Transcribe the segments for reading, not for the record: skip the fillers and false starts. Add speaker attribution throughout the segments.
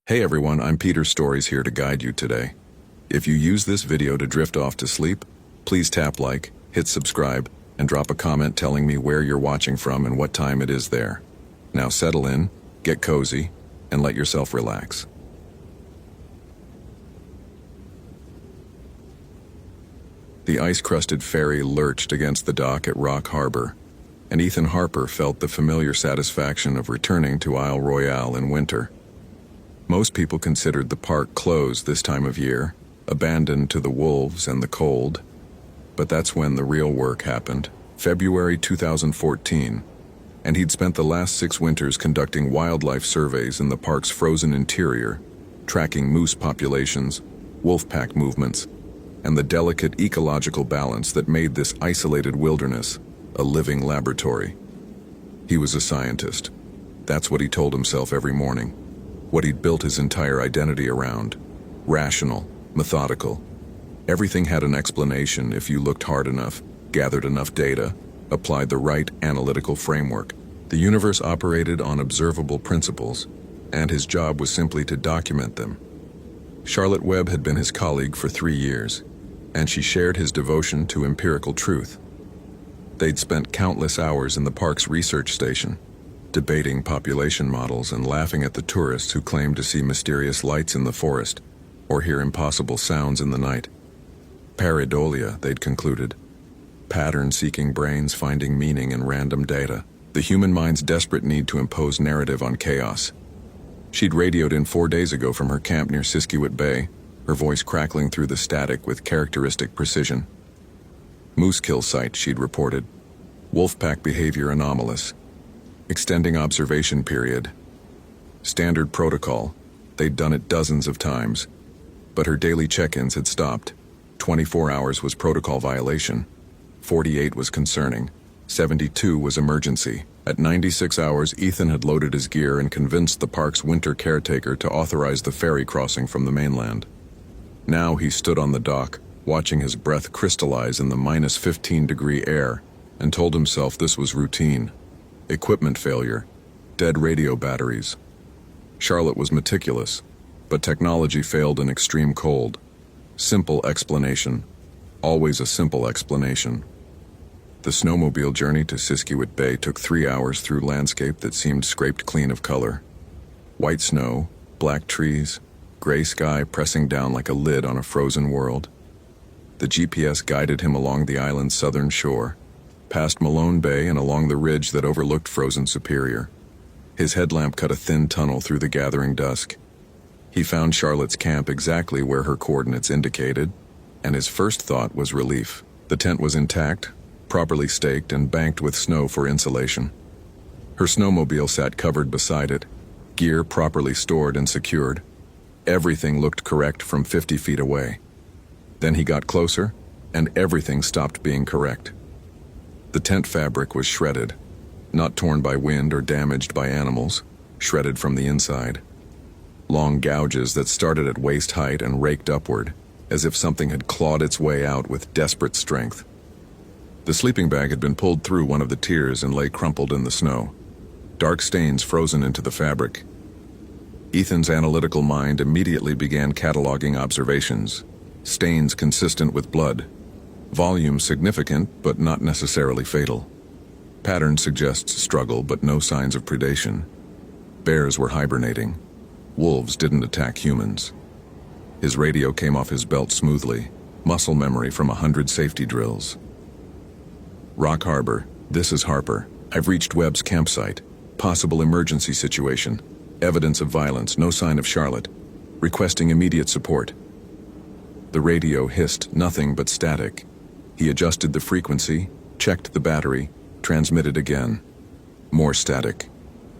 Speaker 1: Hey everyone, I'm Peter Stories here to guide you today. If you use this video to drift off to sleep, please tap like, hit subscribe, and drop a comment telling me where you're watching from and what time it is there. Now settle in, get cozy, and let yourself relax. The ice-crusted ferry lurched against the dock at Rock Harbor, and Ethan Harper felt the familiar satisfaction of returning to Isle Royale in winter. Most people considered the park closed this time of year, abandoned to the wolves and the cold. But that's when the real work happened, February 2014, and he'd spent the last 6 winters conducting wildlife surveys in the park's frozen interior, tracking moose populations, wolf pack movements, and the delicate ecological balance that made this isolated wilderness a living laboratory. He was a scientist. That's what he told himself every morning. What he'd built his entire identity around. Rational, methodical. Everything had an explanation if you looked hard enough, gathered enough data, applied the right analytical framework. The universe operated on observable principles, and his job was simply to document them. Charlotte Webb had been his colleague for 3 years, and she shared his devotion to empirical truth. They'd spent countless hours in the park's research station, debating population models and laughing at the tourists who claimed to see mysterious lights in the forest or hear impossible sounds in the night. Pareidolia, they'd concluded. Pattern-seeking brains finding meaning in random data. The human mind's desperate need to impose narrative on chaos. She'd radioed in 4 days ago from her camp near Siskiwit Bay, her voice crackling through the static with characteristic precision. Moose kill site, she'd reported. Wolfpack behavior anomalous. Extending observation period. Standard protocol. They'd done it dozens of times. But her daily check-ins had stopped. 24 hours was protocol violation. 48 was concerning. 72 was emergency. At 96 hours, Ethan had loaded his gear and convinced the park's winter caretaker to authorize the ferry crossing from the mainland. Now he stood on the dock, watching his breath crystallize in the -15-degree air, and told himself this was routine. Equipment failure, dead radio batteries. Charlotte was meticulous, but technology failed in extreme cold. Simple explanation, always a simple explanation. The snowmobile journey to Siskiwit Bay took 3 hours through landscape that seemed scraped clean of color. White snow, black trees, gray sky pressing down like a lid on a frozen world. The GPS guided him along the island's southern shore, past Malone Bay and along the ridge that overlooked frozen Superior. His headlamp cut a thin tunnel through the gathering dusk. He found Charlotte's camp exactly where her coordinates indicated, and his first thought was relief. The tent was intact, properly staked and banked with snow for insulation. Her snowmobile sat covered beside it, gear properly stored and secured. Everything looked correct from 50 feet away. Then he got closer, and everything stopped being correct. The tent fabric was shredded, not torn by wind or damaged by animals, shredded from the inside. Long gouges that started at waist height and raked upward, as if something had clawed its way out with desperate strength. The sleeping bag had been pulled through one of the tiers and lay crumpled in the snow, dark stains frozen into the fabric. Ethan's analytical mind immediately began cataloging observations. Stains consistent with blood. Volume significant, but not necessarily fatal. Pattern suggests struggle, but no signs of predation. Bears were hibernating. Wolves didn't attack humans. His radio came off his belt smoothly, muscle memory from 100 safety drills. Rock Harbor, this is Harper. I've reached Webb's campsite. Possible emergency situation. Evidence of violence, no sign of Charlotte. Requesting immediate support. The radio hissed nothing but static. He adjusted the frequency, checked the battery, transmitted again. More static.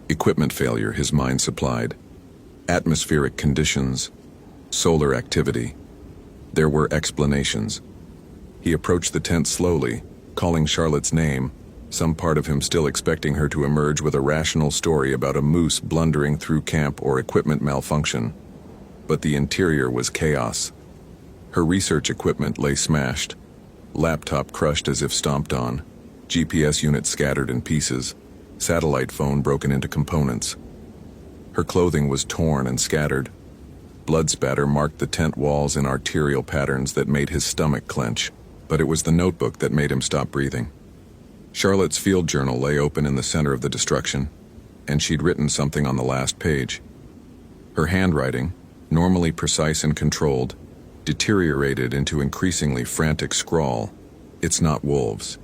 Speaker 1: Equipment failure, his mind supplied. Atmospheric conditions. Solar activity. There were explanations. He approached the tent slowly, calling Charlotte's name, some part of him still expecting her to emerge with a rational story about a moose blundering through camp or equipment malfunction. But the interior was chaos. Her research equipment lay smashed, laptop crushed as if stomped on, GPS unit scattered in pieces, satellite phone broken into components. Her clothing was torn and scattered. Blood spatter marked the tent walls in arterial patterns that made his stomach clench, but it was the notebook that made him stop breathing. Charlotte's field journal lay open in the center of the destruction, and she'd written something on the last page. Her handwriting, normally precise and controlled, deteriorated into increasingly frantic scrawl. "It's not wolves."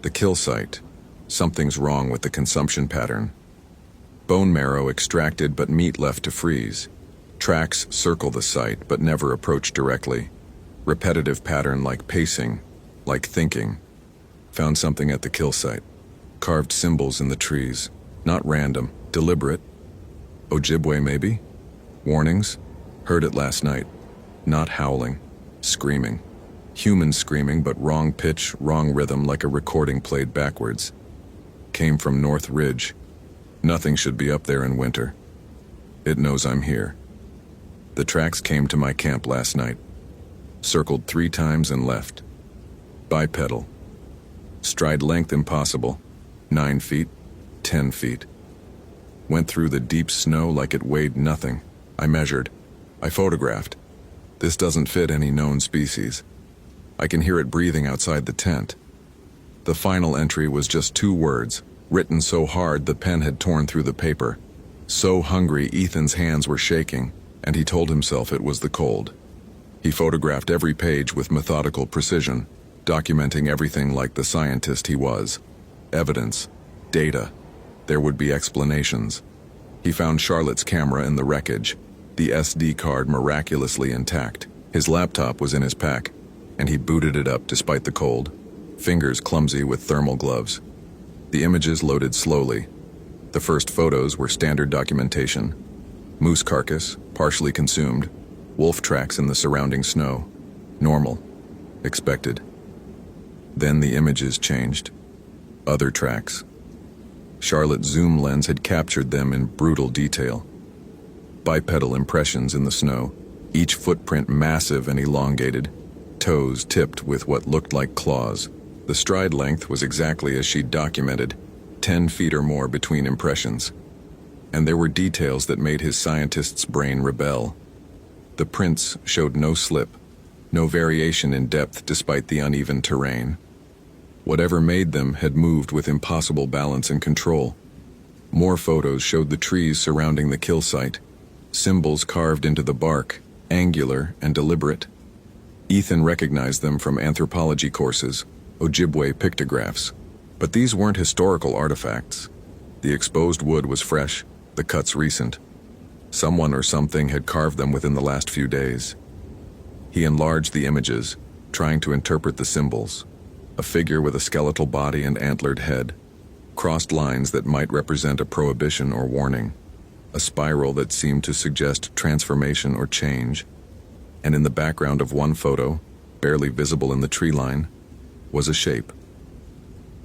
Speaker 1: The kill site. Something's wrong with the consumption pattern. Bone marrow extracted but meat left to freeze. Tracks circle the site but never approach directly. Repetitive pattern like pacing, like thinking. Found something at the kill site. Carved symbols in the trees. Not random, deliberate. Ojibwe maybe? Warnings? Heard it last night. Not howling, screaming. Human screaming, but wrong pitch, wrong rhythm, like a recording played backwards. Came from North Ridge. Nothing should be up there in winter. It knows I'm here. The tracks came to my camp last night. Circled 3 times and left. Bipedal. Stride length impossible. 9 feet, 10 feet. Went through the deep snow like it weighed nothing. I measured. I photographed. This doesn't fit any known species. I can hear it breathing outside the tent. The final entry was just 2 words, written so hard the pen had torn through the paper. So hungry Ethan's hands were shaking, and he told himself it was the cold. He photographed every page with methodical precision, documenting everything like the scientist he was. Evidence, data. There would be explanations. He found Charlotte's camera in the wreckage, the SD card miraculously intact. His laptop was in his pack, and he booted it up despite the cold, fingers clumsy with thermal gloves. The images loaded slowly. The first photos were standard documentation. Moose carcass, partially consumed, wolf tracks in the surrounding snow. Normal. Expected. Then the images changed. Other tracks. Charlotte's zoom lens had captured them in brutal detail. Bipedal impressions in the snow, each footprint massive and elongated, toes tipped with what looked like claws. The stride length was exactly as she'd documented, 10 feet or more between impressions. And there were details that made his scientist's brain rebel. The prints showed no slip, no variation in depth despite the uneven terrain. Whatever made them had moved with impossible balance and control. More photos showed the trees surrounding the kill site, symbols carved into the bark, angular and deliberate. Ethan recognized them from anthropology courses, Ojibwe pictographs. But these weren't historical artifacts. The exposed wood was fresh, the cuts recent. Someone or something had carved them within the last few days. He enlarged the images, trying to interpret the symbols. A figure with a skeletal body and antlered head. Crossed lines that might represent a prohibition or warning. A spiral that seemed to suggest transformation or change. And in the background of one photo, barely visible in the tree line, was a shape.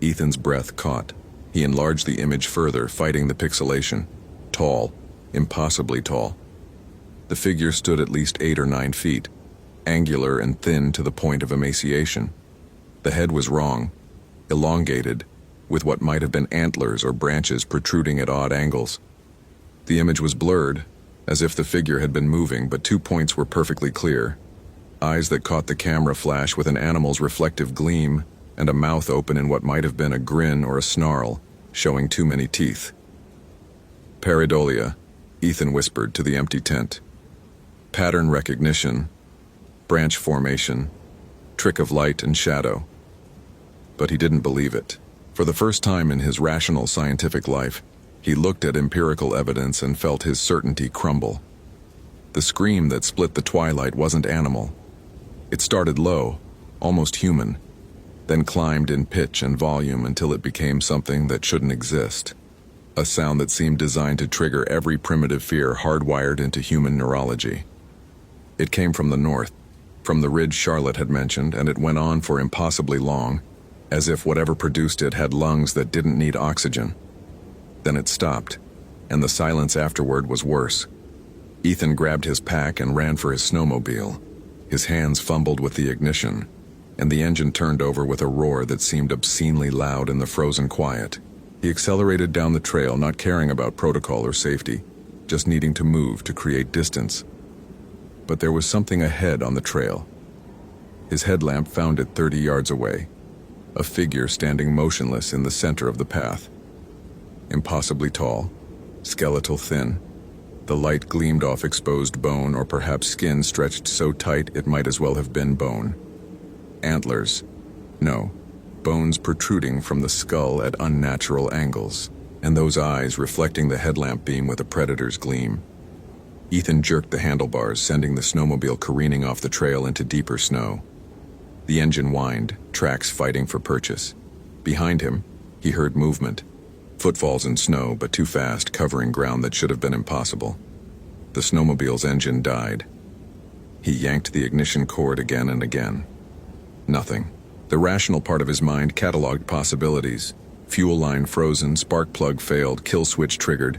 Speaker 1: Ethan's breath caught. He enlarged the image further, fighting the pixelation. Tall, impossibly tall. The figure stood at least 8 or 9 feet, angular and thin to the point of emaciation. The head was wrong, elongated, with what might have been antlers or branches protruding at odd angles. The image was blurred, as if the figure had been moving, but 2 points were perfectly clear. Eyes that caught the camera flash with an animal's reflective gleam, and a mouth open in what might have been a grin or a snarl, showing too many teeth. Pareidolia, Ethan whispered to the empty tent. Pattern recognition, branch formation, trick of light and shadow. But he didn't believe it. For the first time in his rational scientific life, he looked at empirical evidence and felt his certainty crumble. The scream that split the twilight wasn't animal. It started low, almost human, then climbed in pitch and volume until it became something that shouldn't exist. A sound that seemed designed to trigger every primitive fear hardwired into human neurology. It came from the north, from the ridge Charlotte had mentioned, and it went on for impossibly long, as if whatever produced it had lungs that didn't need oxygen. Then it stopped, and the silence afterward was worse. Ethan grabbed his pack and ran for his snowmobile. His hands fumbled with the ignition, and the engine turned over with a roar that seemed obscenely loud in the frozen quiet. He accelerated down the trail, not caring about protocol or safety. just needing to move to create distance. But there was something ahead on the trail. His headlamp found it 30 yards away, a figure standing motionless in the center of the path. Impossibly tall, skeletal thin, the light gleamed off exposed bone or perhaps skin stretched so tight it might as well have been bone. Antlers. No, bones protruding from the skull at unnatural angles, and those eyes reflecting the headlamp beam with a predator's gleam. Ethan jerked the handlebars, sending the snowmobile careening off the trail into deeper snow. The engine whined, tracks fighting for purchase. Behind him, he heard movement. Footfalls in snow, but too fast, covering ground that should have been impossible. The snowmobile's engine died. He yanked the ignition cord again and again. Nothing. The rational part of his mind cataloged possibilities. Fuel line frozen, spark plug failed, kill switch triggered.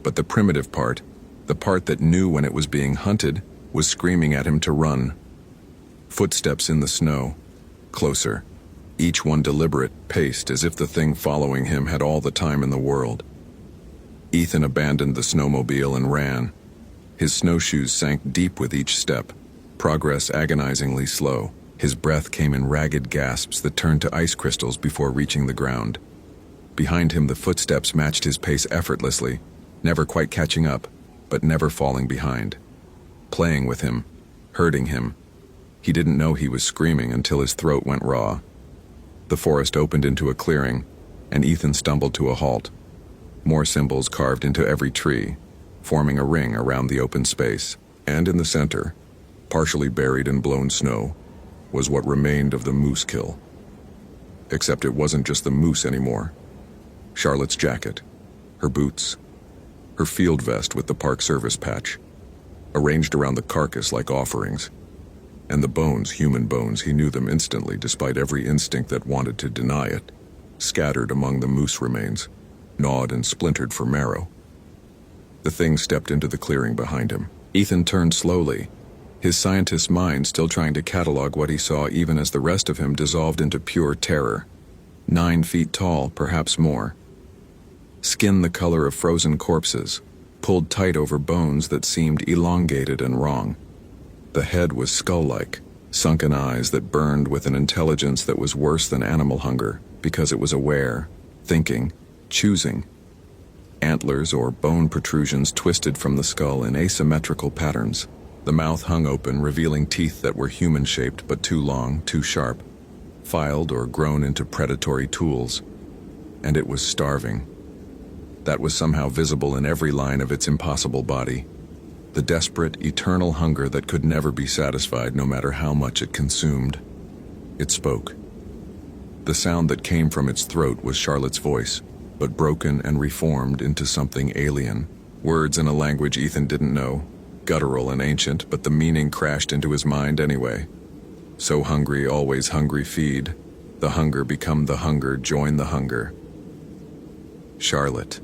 Speaker 1: But the primitive part, the part that knew when it was being hunted, was screaming at him to run. Footsteps in the snow. Closer. Each one deliberate, paced as if the thing following him had all the time in the world. Ethan abandoned the snowmobile and ran. His snowshoes sank deep with each step, progress agonizingly slow. His breath came in ragged gasps that turned to ice crystals before reaching the ground. Behind him, the footsteps matched his pace effortlessly, never quite catching up, but never falling behind. Playing with him, hurting him. He didn't know he was screaming until his throat went raw. The forest opened into a clearing, and Ethan stumbled to a halt. More symbols carved into every tree, forming a ring around the open space. And in the center, partially buried in blown snow, was what remained of the moose kill. Except it wasn't just the moose anymore. Charlotte's jacket, her boots, her field vest with the Park Service patch, arranged around the carcass like offerings. And the bones, human bones, he knew them instantly despite every instinct that wanted to deny it, scattered among the moose remains, gnawed and splintered for marrow. The thing stepped into the clearing behind him. Ethan turned slowly, his scientist's mind still trying to catalog what he saw even as the rest of him dissolved into pure terror. 9 feet tall, perhaps more. Skin the color of frozen corpses, pulled tight over bones that seemed elongated and wrong. The head was skull-like, sunken eyes that burned with an intelligence that was worse than animal hunger because it was aware, thinking, choosing. Antlers or bone protrusions twisted from the skull in asymmetrical patterns. The mouth hung open, revealing teeth that were human-shaped but too long, too sharp, filed or grown into predatory tools. And it was starving. That was somehow visible in every line of its impossible body. The desperate, eternal hunger that could never be satisfied no matter how much it consumed. It spoke. The sound that came from its throat was Charlotte's voice, but broken and reformed into something alien. Words in a language Ethan didn't know, guttural and ancient, but the meaning crashed into his mind anyway. So hungry, always hungry, feed. The hunger become the hunger, join the hunger. Charlotte,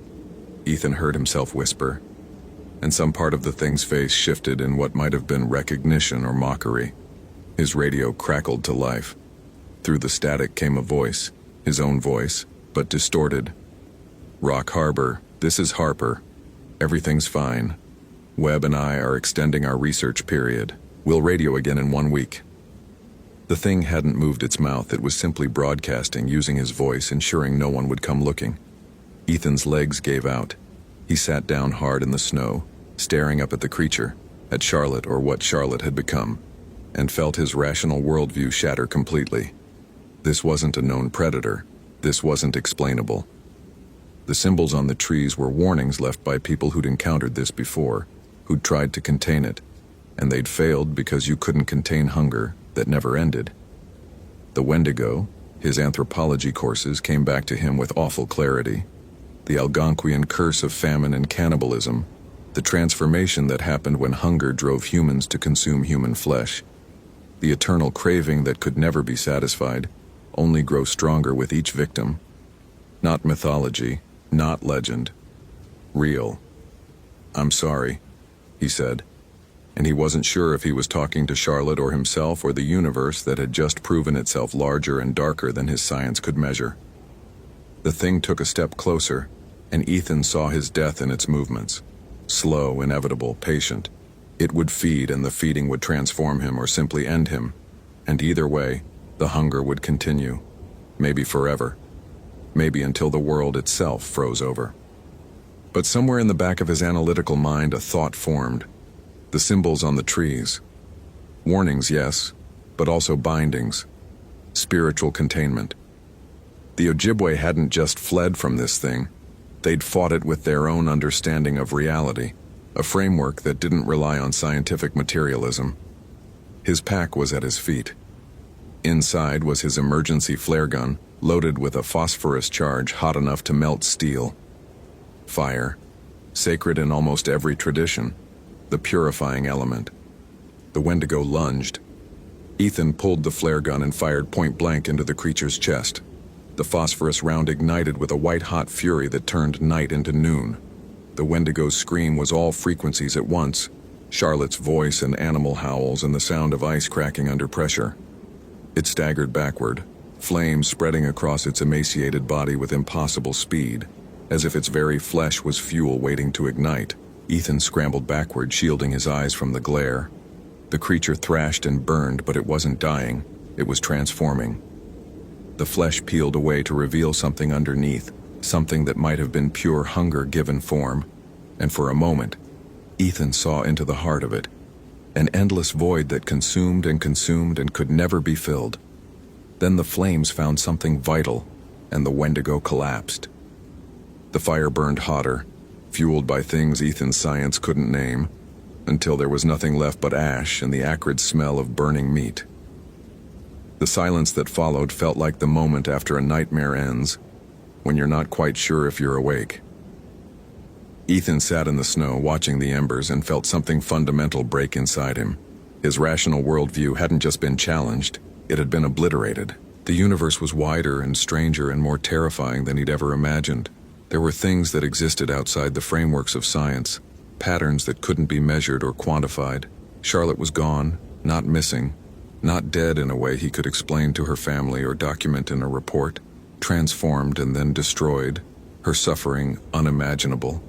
Speaker 1: Ethan heard himself whisper, and some part of the thing's face shifted in what might have been recognition or mockery. His radio crackled to life. Through the static came a voice, his own voice, but distorted. Rock Harbor, this is Harper. Everything's fine. Webb and I are extending our research period. We'll radio again in 1 week. The thing hadn't moved its mouth, it was simply broadcasting using his voice, ensuring no one would come looking. Ethan's legs gave out. He sat down hard in the snow, staring up at the creature, at Charlotte or what Charlotte had become, and felt his rational worldview shatter completely. This wasn't a known predator. This wasn't explainable. The symbols on the trees were warnings left by people who'd encountered this before, who'd tried to contain it, and they'd failed because you couldn't contain hunger that never ended. The Wendigo, his anthropology courses came back to him with awful clarity. The Algonquian curse of famine and cannibalism, the transformation that happened when hunger drove humans to consume human flesh, the eternal craving that could never be satisfied, only grow stronger with each victim. Not mythology, not legend. Real. "I'm sorry," he said, and he wasn't sure if he was talking to Charlotte or himself or the universe that had just proven itself larger and darker than his science could measure. The thing took a step closer, and Ethan saw his death in its movements. slow, inevitable, patient. It would feed, and the feeding would transform him or simply end him. And either way, the hunger would continue. Maybe forever. Maybe until the world itself froze over. But somewhere in the back of his analytical mind, a thought formed. The symbols on the trees. Warnings, yes, but also bindings. Spiritual containment. The Ojibwe hadn't just fled from this thing. They'd fought it with their own understanding of reality, a framework that didn't rely on scientific materialism. His pack was at his feet. Inside was his emergency flare gun, loaded with a phosphorus charge hot enough to melt steel. Fire, sacred in almost every tradition, the purifying element. The Wendigo lunged. Ethan pulled the flare gun and fired point blank into the creature's chest. The phosphorus round ignited with a white-hot fury that turned night into noon. The Wendigo's scream was all frequencies at once, Charlotte's voice and animal howls and the sound of ice cracking under pressure. It staggered backward, flames spreading across its emaciated body with impossible speed, as if its very flesh was fuel waiting to ignite. Ethan scrambled backward, shielding his eyes from the glare. The creature thrashed and burned, but it wasn't dying. It was transforming. The flesh peeled away to reveal something underneath, something that might have been pure hunger given form. And for a moment, Ethan saw into the heart of it, an endless void that consumed and could never be filled. Then the flames found something vital, and the Wendigo collapsed. The fire burned hotter, fueled by things Ethan's science couldn't name, until there was nothing left but ash and the acrid smell of burning meat. The silence that followed felt like the moment after a nightmare ends, when you're not quite sure if you're awake. Ethan sat in the snow watching the embers and felt something fundamental break inside him. His rational worldview hadn't just been challenged, it had been obliterated. The universe was wider and stranger and more terrifying than he'd ever imagined. There were things that existed outside the frameworks of science, patterns that couldn't be measured or quantified. Charlotte was gone, not missing, not dead in a way he could explain to her family or document in a report, transformed and then destroyed, her suffering unimaginable.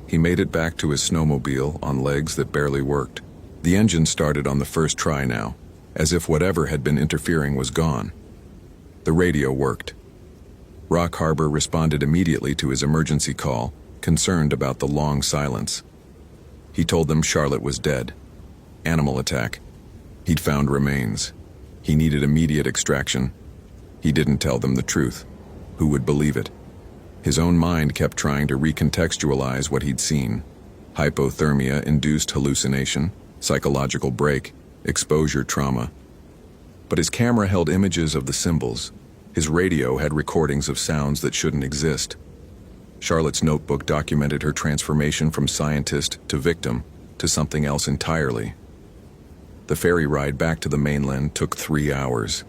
Speaker 1: He made it back to his snowmobile on legs that barely worked. The engine started on the first try now, as if whatever had been interfering was gone. The radio worked. Rock Harbor responded immediately to his emergency call, concerned about the long silence. He told them Charlotte was dead. Animal attack. He'd found remains. He needed immediate extraction. He didn't tell them the truth. Who would believe it? His own mind kept trying to recontextualize what he'd seen. Hypothermia-induced hallucination, psychological break, exposure trauma. But his camera held images of the symbols. His radio had recordings of sounds that shouldn't exist. Charlotte's notebook documented her transformation from scientist to victim to something else entirely. The ferry ride back to the mainland took 3 hours.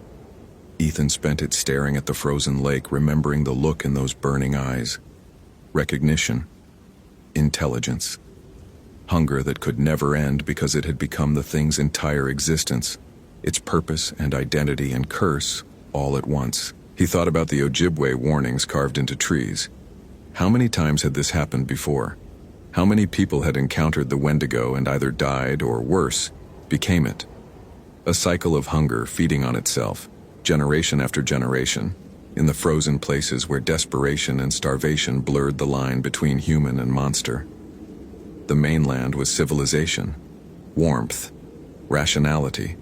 Speaker 1: Ethan spent it staring at the frozen lake, remembering the look in those burning eyes. Recognition. Intelligence. Hunger that could never end because it had become the thing's entire existence, its purpose and identity and curse, all at once. He thought about the Ojibwe warnings carved into trees. How many times had this happened before? How many people had encountered the Wendigo and either died or, worse, became it? A cycle of hunger feeding on itself, generation after generation, in the frozen places where desperation and starvation blurred the line between human and monster. The mainland was civilization, warmth, rationality.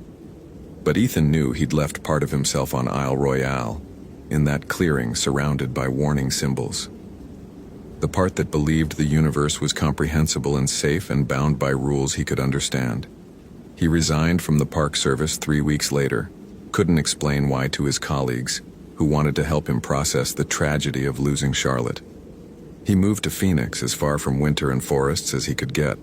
Speaker 1: But Ethan knew he'd left part of himself on Isle Royale, in that clearing surrounded by warning symbols. The part that believed the universe was comprehensible and safe and bound by rules he could understand. He resigned from the Park Service 3 weeks later, couldn't explain why to his colleagues, who wanted to help him process the tragedy of losing Charlotte. He moved to Phoenix, as far from winter and forests as he could get,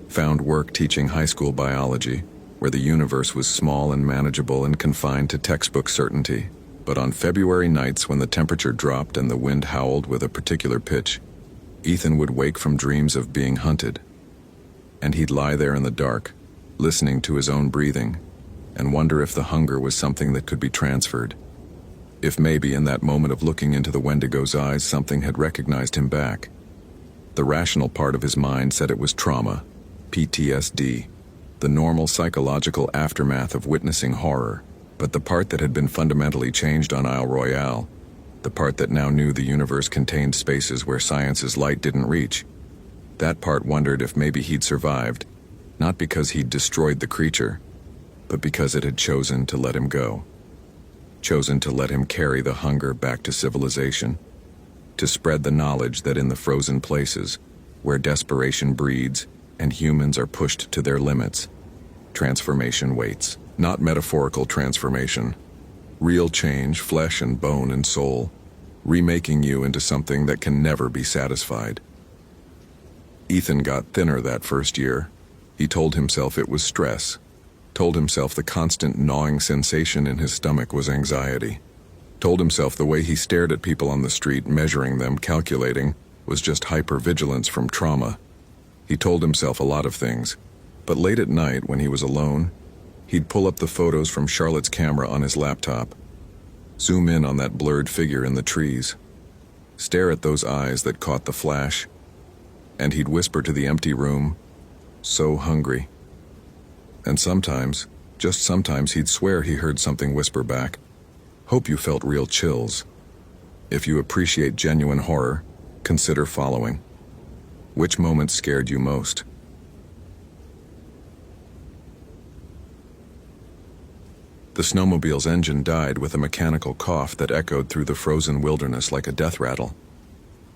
Speaker 1: found work teaching high school biology, where the universe was small and manageable and confined to textbook certainty. But on February nights when the temperature dropped and the wind howled with a particular pitch, Ethan would wake from dreams of being hunted. And he'd lie there in the dark, listening to his own breathing, and wonder if the hunger was something that could be transferred. If maybe in that moment of looking into the Wendigo's eyes something had recognized him back. The rational part of his mind said it was trauma, PTSD, the normal psychological aftermath of witnessing horror, but the part that had been fundamentally changed on Isle Royale, the part that now knew the universe contained spaces where science's light didn't reach, that part wondered if maybe he'd survived, not because he'd destroyed the creature, but because it had chosen to let him go. Chosen to let him carry the hunger back to civilization, to spread the knowledge that in the frozen places, where desperation breeds and humans are pushed to their limits, transformation waits. Not metaphorical transformation. Real change, flesh and bone and soul, remaking you into something that can never be satisfied. Ethan got thinner that first year. He told himself it was stress, told himself the constant gnawing sensation in his stomach was anxiety, told himself the way he stared at people on the street, measuring them, calculating, was just hypervigilance from trauma. He told himself a lot of things, but late at night when he was alone, he'd pull up the photos from Charlotte's camera on his laptop, zoom in on that blurred figure in the trees, stare at those eyes that caught the flash, and he'd whisper to the empty room, "So hungry." And sometimes, just sometimes, he'd swear he heard something whisper back, "Hope you felt real chills. If you appreciate genuine horror, consider following. Which moment scared you most?" The snowmobile's engine died with a mechanical cough that echoed through the frozen wilderness like a death rattle.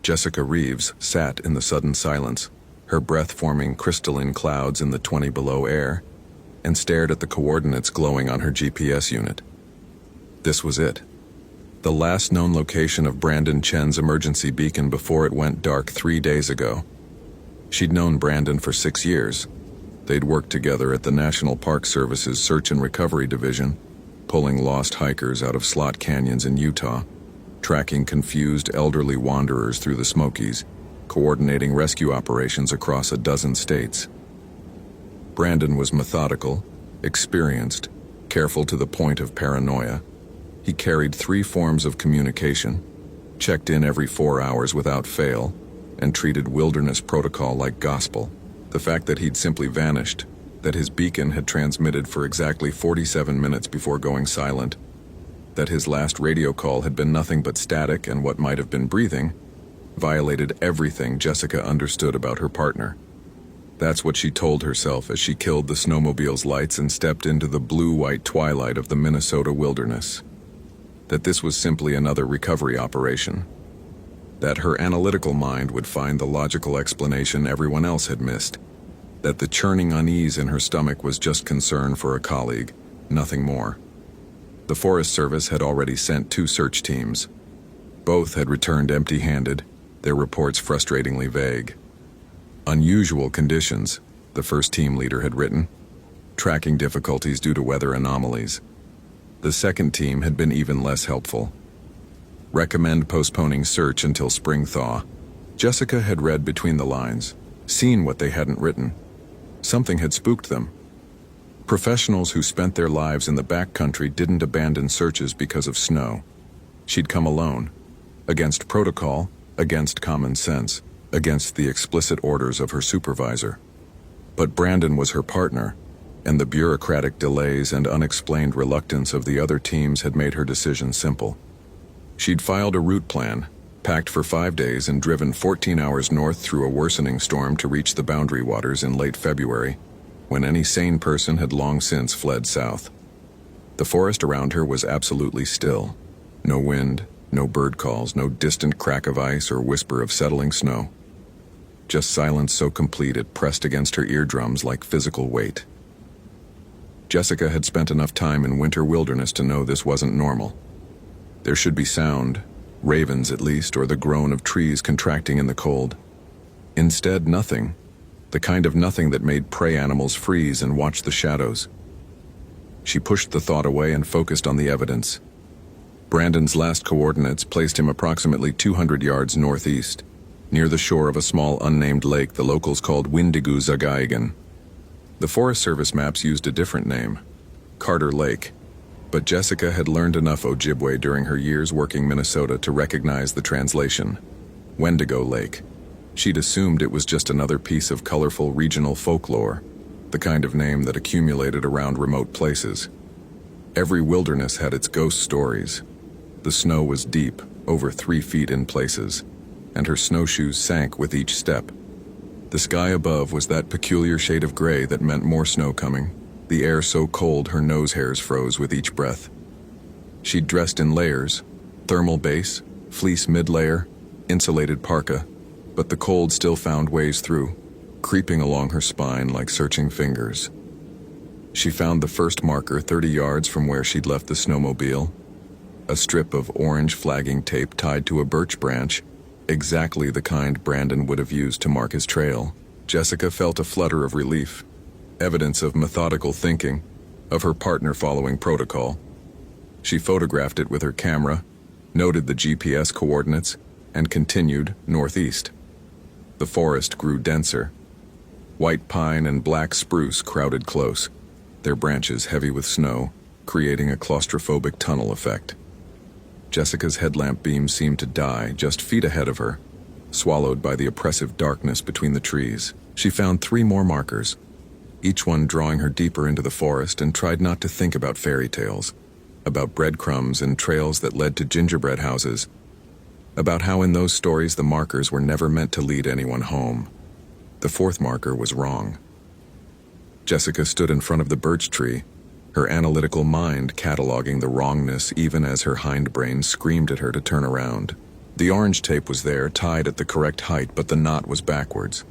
Speaker 1: Jessica Reeves sat in the sudden silence, her breath forming crystalline clouds in the 20 below air, and stared at the coordinates glowing on her GPS unit. This was it. The last known location of Brandon Chen's emergency beacon before it went dark 3 days ago. She'd known Brandon for 6 years. They'd worked together at the National Park Service's Search and Recovery Division, pulling lost hikers out of slot canyons in Utah, tracking confused elderly wanderers through the Smokies, coordinating rescue operations across a dozen states. Brandon was methodical, experienced, careful to the point of paranoia. He carried 3 forms of communication, checked in every 4 hours without fail, and treated wilderness protocol like gospel. The fact that he'd simply vanished, that his beacon had transmitted for exactly 47 minutes before going silent, that his last radio call had been nothing but static and what might have been breathing, violated everything Jessica understood about her partner. That's what she told herself as she killed the snowmobile's lights and stepped into the blue-white twilight of the Minnesota wilderness. That this was simply another recovery operation. That her analytical mind would find the logical explanation everyone else had missed. That the churning unease in her stomach was just concern for a colleague, nothing more. The Forest Service had already sent 2 search teams. Both had returned empty-handed, their reports frustratingly vague. Unusual conditions, the first team leader had written. Tracking difficulties due to weather anomalies. The second team had been even less helpful. Recommend postponing search until spring thaw. Jessica had read between the lines, seen what they hadn't written. Something had spooked them. Professionals who spent their lives in the backcountry didn't abandon searches because of snow. She'd come alone, against protocol, against common sense, against the explicit orders of her supervisor. But Brandon was her partner, and the bureaucratic delays and unexplained reluctance of the other teams had made her decision simple. She'd filed a route plan, packed for 5 days and driven 14 hours north through a worsening storm to reach the boundary waters in late February, when any sane person had long since fled south. The forest around her was absolutely still. No wind, no bird calls, no distant crack of ice or whisper of settling snow. Just silence so complete it pressed against her eardrums like physical weight. Jessica had spent enough time in winter wilderness to know this wasn't normal. There should be sound, ravens at least, or the groan of trees contracting in the cold. Instead, nothing. The kind of nothing that made prey animals freeze and watch the shadows. She pushed the thought away and focused on the evidence. Brandon's last coordinates placed him approximately 200 yards northeast, near the shore of a small unnamed lake the locals called Windigu Zagaigan. The Forest Service maps used a different name, Carter Lake, but Jessica had learned enough Ojibwe during her years working Minnesota to recognize the translation, Wendigo Lake. She'd assumed it was just another piece of colorful regional folklore, the kind of name that accumulated around remote places. Every wilderness had its ghost stories. The snow was deep, over 3 feet in places, and her snowshoes sank with each step. The sky above was that peculiar shade of gray that meant more snow coming, the air so cold her nose hairs froze with each breath. She'd dressed in layers, thermal base, fleece mid-layer, insulated parka, but the cold still found ways through, creeping along her spine like searching fingers. She found the first marker 30 yards from where she'd left the snowmobile, a strip of orange flagging tape tied to a birch branch, exactly the kind Brandon would have used to mark his trail. Jessica felt a flutter of relief, evidence of methodical thinking, of her partner following protocol. She photographed it with her camera, noted the GPS coordinates, and continued northeast. The forest grew denser. White pine and black spruce crowded close, their branches heavy with snow, creating a claustrophobic tunnel effect. Jessica's headlamp beam seemed to die just feet ahead of her, swallowed by the oppressive darkness between the trees. She found 3 more markers, each one drawing her deeper into the forest, and tried not to think about fairy tales, about breadcrumbs and trails that led to gingerbread houses, about how in those stories the markers were never meant to lead anyone home. The 4th marker was wrong. Jessica stood in front of the birch tree, her analytical mind cataloging the wrongness even as her hindbrain screamed at her to turn around. The orange tape was there, tied at the correct height, but the knot was backwards.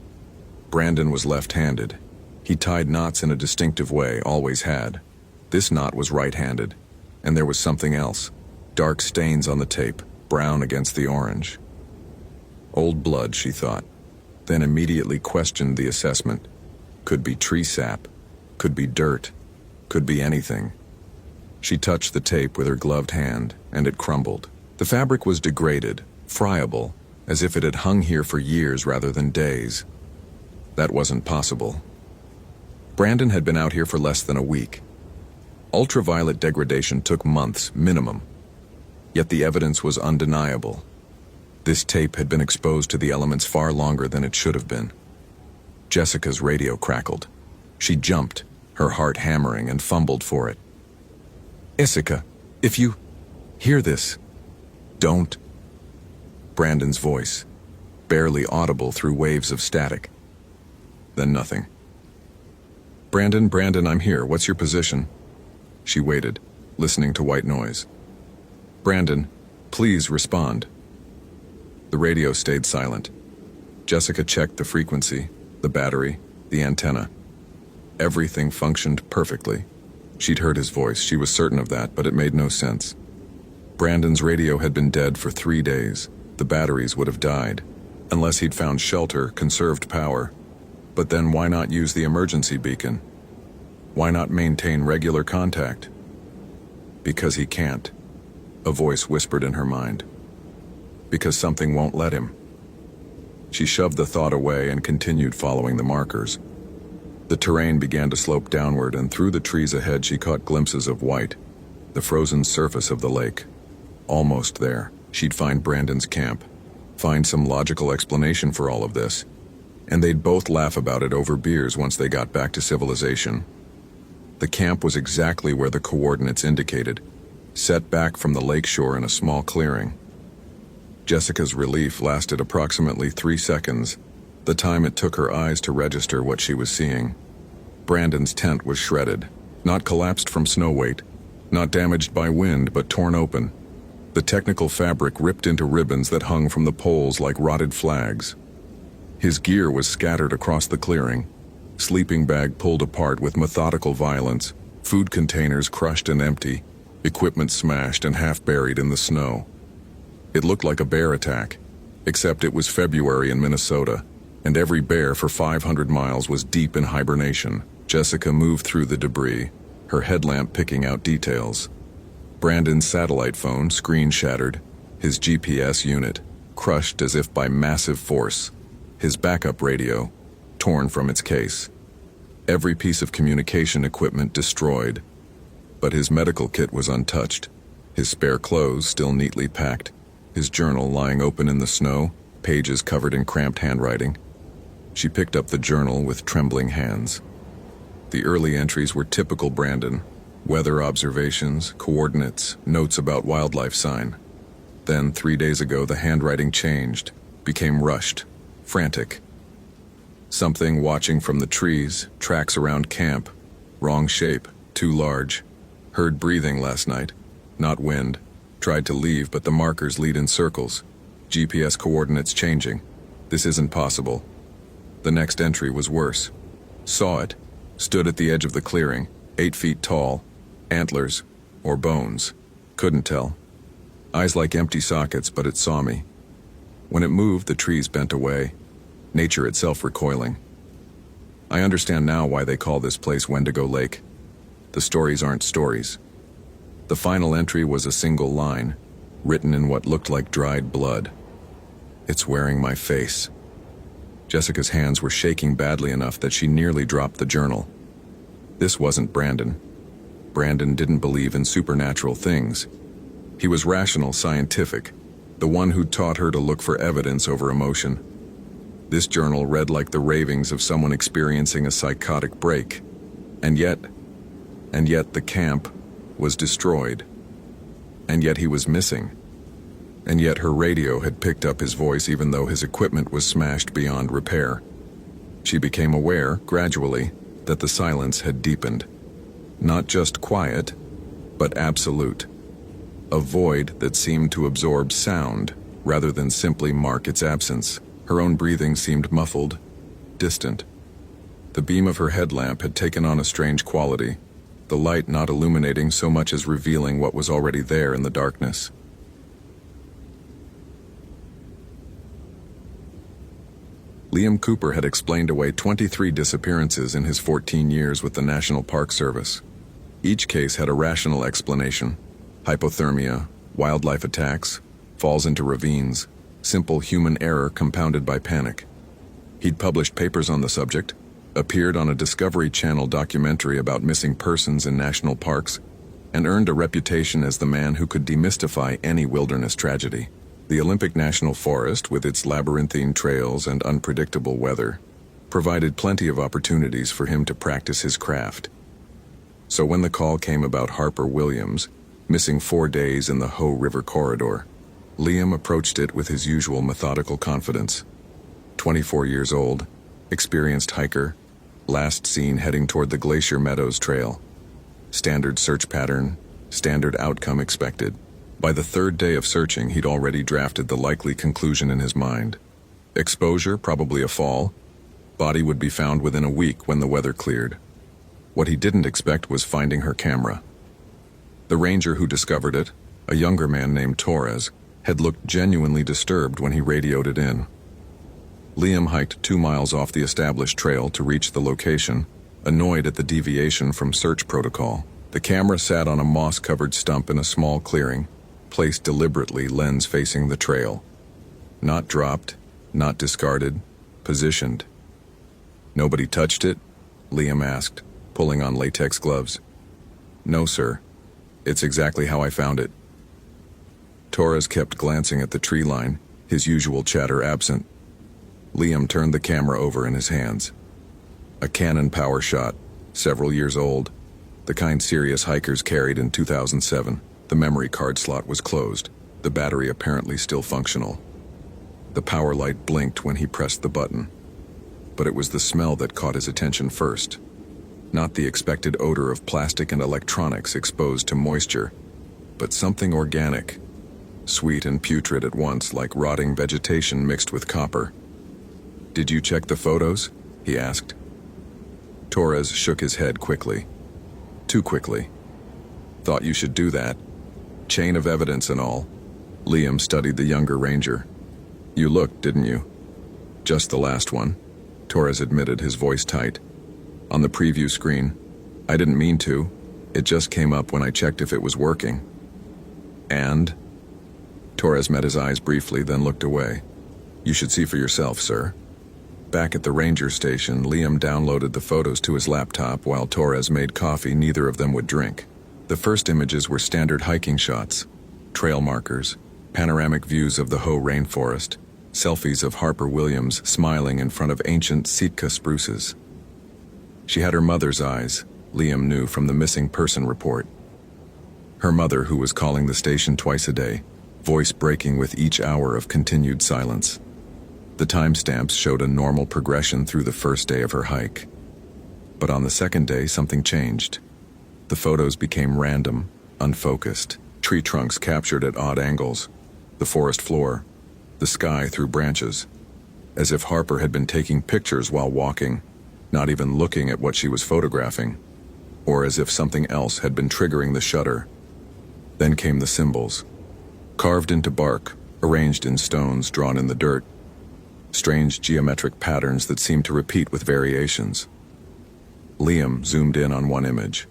Speaker 1: Brandon was left-handed. He tied knots in a distinctive way, always had. This knot was right-handed, and there was something else. Dark stains on the tape, brown against the orange. Old blood, she thought, then immediately questioned the assessment. Could be tree sap, could be dirt, could be anything. She touched the tape with her gloved hand, and it crumbled. The fabric was degraded, friable, as if it had hung here for years rather than days. That wasn't possible. Brandon had been out here for less than a week. Ultraviolet degradation took months, minimum. Yet the evidence was undeniable. This tape had been exposed to the elements far longer than it should have been. Jessica's radio crackled. She jumped, her heart hammering, and fumbled for it. "Jessica, if you hear this, don't." Brandon's voice, barely audible through waves of static. Then nothing. Brandon, I'm here. What's your position?" She waited, listening to white noise. "Brandon, please respond." The radio stayed silent. Jessica checked the frequency, the battery, the antenna. Everything functioned perfectly. She'd heard his voice, she was certain of that, but it made no sense. Brandon's radio had been dead for 3 days. The batteries would have died, unless he'd found shelter, conserved power. But then why not use the emergency beacon? Why not maintain regular contact? Because he can't, a voice whispered in her mind. Because something won't let him. She shoved the thought away and continued following the markers. The terrain began to slope downward, and through the trees ahead she caught glimpses of white, the frozen surface of the lake. Almost there, she'd find Brandon's camp, find some logical explanation for all of this, and they'd both laugh about it over beers once they got back to civilization. The camp was exactly where the coordinates indicated, set back from the lakeshore in a small clearing. Jessica's relief lasted approximately 3 seconds, the time it took her eyes to register what she was seeing. Brandon's tent was shredded, not collapsed from snow weight, not damaged by wind, but torn open. The technical fabric ripped into ribbons that hung from the poles like rotted flags. His gear was scattered across the clearing, sleeping bag pulled apart with methodical violence, food containers crushed and empty, equipment smashed and half buried in the snow. It looked like a bear attack, except it was February in Minnesota, and every bear for 500 miles was deep in hibernation. Jessica moved through the debris, her headlamp picking out details. Brandon's satellite phone, screen shattered, his GPS unit, crushed as if by massive force, his backup radio, torn from its case. Every piece of communication equipment destroyed, but his medical kit was untouched, his spare clothes still neatly packed, his journal lying open in the snow, pages covered in cramped handwriting. She picked up the journal with trembling hands. The early entries were typical Brandon: weather observations, coordinates, notes about wildlife sign. Then, 3 days ago, the handwriting changed, became rushed, frantic. Something watching from the trees, tracks around camp, wrong shape, too large. Heard breathing last night, not wind. Tried to leave, but the markers lead in circles. GPS coordinates changing. This isn't possible. The next entry was worse. Saw it. Stood at the edge of the clearing, 8 feet tall. Antlers, or bones. Couldn't tell. Eyes like empty sockets, but it saw me. When it moved, the trees bent away, nature itself recoiling. I understand now why they call this place Wendigo Lake. The stories aren't stories. The final entry was a single line, written in what looked like dried blood. "It's wearing my face." Jessica's hands were shaking badly enough that she nearly dropped the journal. This wasn't Brandon. Brandon didn't believe in supernatural things. He was rational, scientific, the one who taught her to look for evidence over emotion. This journal read like the ravings of someone experiencing a psychotic break. And yet the camp was destroyed. And yet he was missing. And yet her radio had picked up his voice even though his equipment was smashed beyond repair. She became aware, gradually, that the silence had deepened. Not just quiet, but absolute. A void that seemed to absorb sound, rather than simply mark its absence. Her own breathing seemed muffled, distant. The beam of her headlamp had taken on a strange quality, the light not illuminating so much as revealing what was already there in the darkness. Liam Cooper had explained away 23 disappearances in his 14 years with the National Park Service. Each case had a rational explanation: hypothermia, wildlife attacks, falls into ravines, simple human error compounded by panic. He'd published papers on the subject, appeared on a Discovery Channel documentary about missing persons in national parks, and earned a reputation as the man who could demystify any wilderness tragedy. The Olympic National Forest, with its labyrinthine trails and unpredictable weather, provided plenty of opportunities for him to practice his craft. So when the call came about Harper Williams, missing 4 days in the Hoh River corridor, Liam approached it with his usual methodical confidence. 24 years old, experienced hiker, last seen heading toward the Glacier Meadows Trail. Standard search pattern, standard outcome expected. By the 3rd day of searching, he'd already drafted the likely conclusion in his mind. Exposure, probably a fall. Body would be found within a week when the weather cleared. What he didn't expect was finding her camera. The ranger who discovered it, a younger man named Torres, had looked genuinely disturbed when he radioed it in. Liam hiked 2 miles off the established trail to reach the location, annoyed at the deviation from search protocol. The camera sat on a moss-covered stump in a small clearing, placed deliberately, lens facing the trail. Not dropped, not discarded, positioned. "Nobody touched it?" Liam asked, pulling on latex gloves. "No, sir. It's exactly how I found it." Torres kept glancing at the tree line, his usual chatter absent. Liam turned the camera over in his hands. A Canon power shot, several years old, the kind serious hikers carried in 2007. The memory card slot was closed, the battery apparently still functional. The power light blinked when he pressed the button. But it was the smell that caught his attention first. Not the expected odor of plastic and electronics exposed to moisture, but something organic, sweet and putrid at once, like rotting vegetation mixed with copper. "Did you check the photos?" he asked. Torres shook his head quickly. Too quickly. "Thought you should do that. Chain of evidence and all." Liam studied the younger ranger. "You looked, didn't you?" "Just the last one," Torres admitted, his voice tight. "On the preview screen. I didn't mean to. It just came up when I checked if it was working." "And?" Torres met his eyes briefly, then looked away. "You should see for yourself, sir." Back at the ranger station, Liam downloaded the photos to his laptop while Torres made coffee neither of them would drink. The first images were standard hiking shots, trail markers, panoramic views of the Hoh rainforest, Selfies of Harper Williams smiling in front of ancient Sitka spruces. She had her mother's eyes, Liam knew from the missing person report. Her mother, who was calling the station twice a day, voice breaking with each hour of continued silence. The timestamps showed a normal progression through the first day of her hike. But on the second day, something changed. The photos became random, unfocused. Tree trunks captured at odd angles, the forest floor, the sky through branches, as if Harper had been taking pictures while walking, not even looking at what she was photographing, or as if something else had been triggering the shutter. Then came the symbols, carved into bark, arranged in stones drawn in the dirt, strange geometric patterns that seemed to repeat with variations. Liam zoomed in on one image.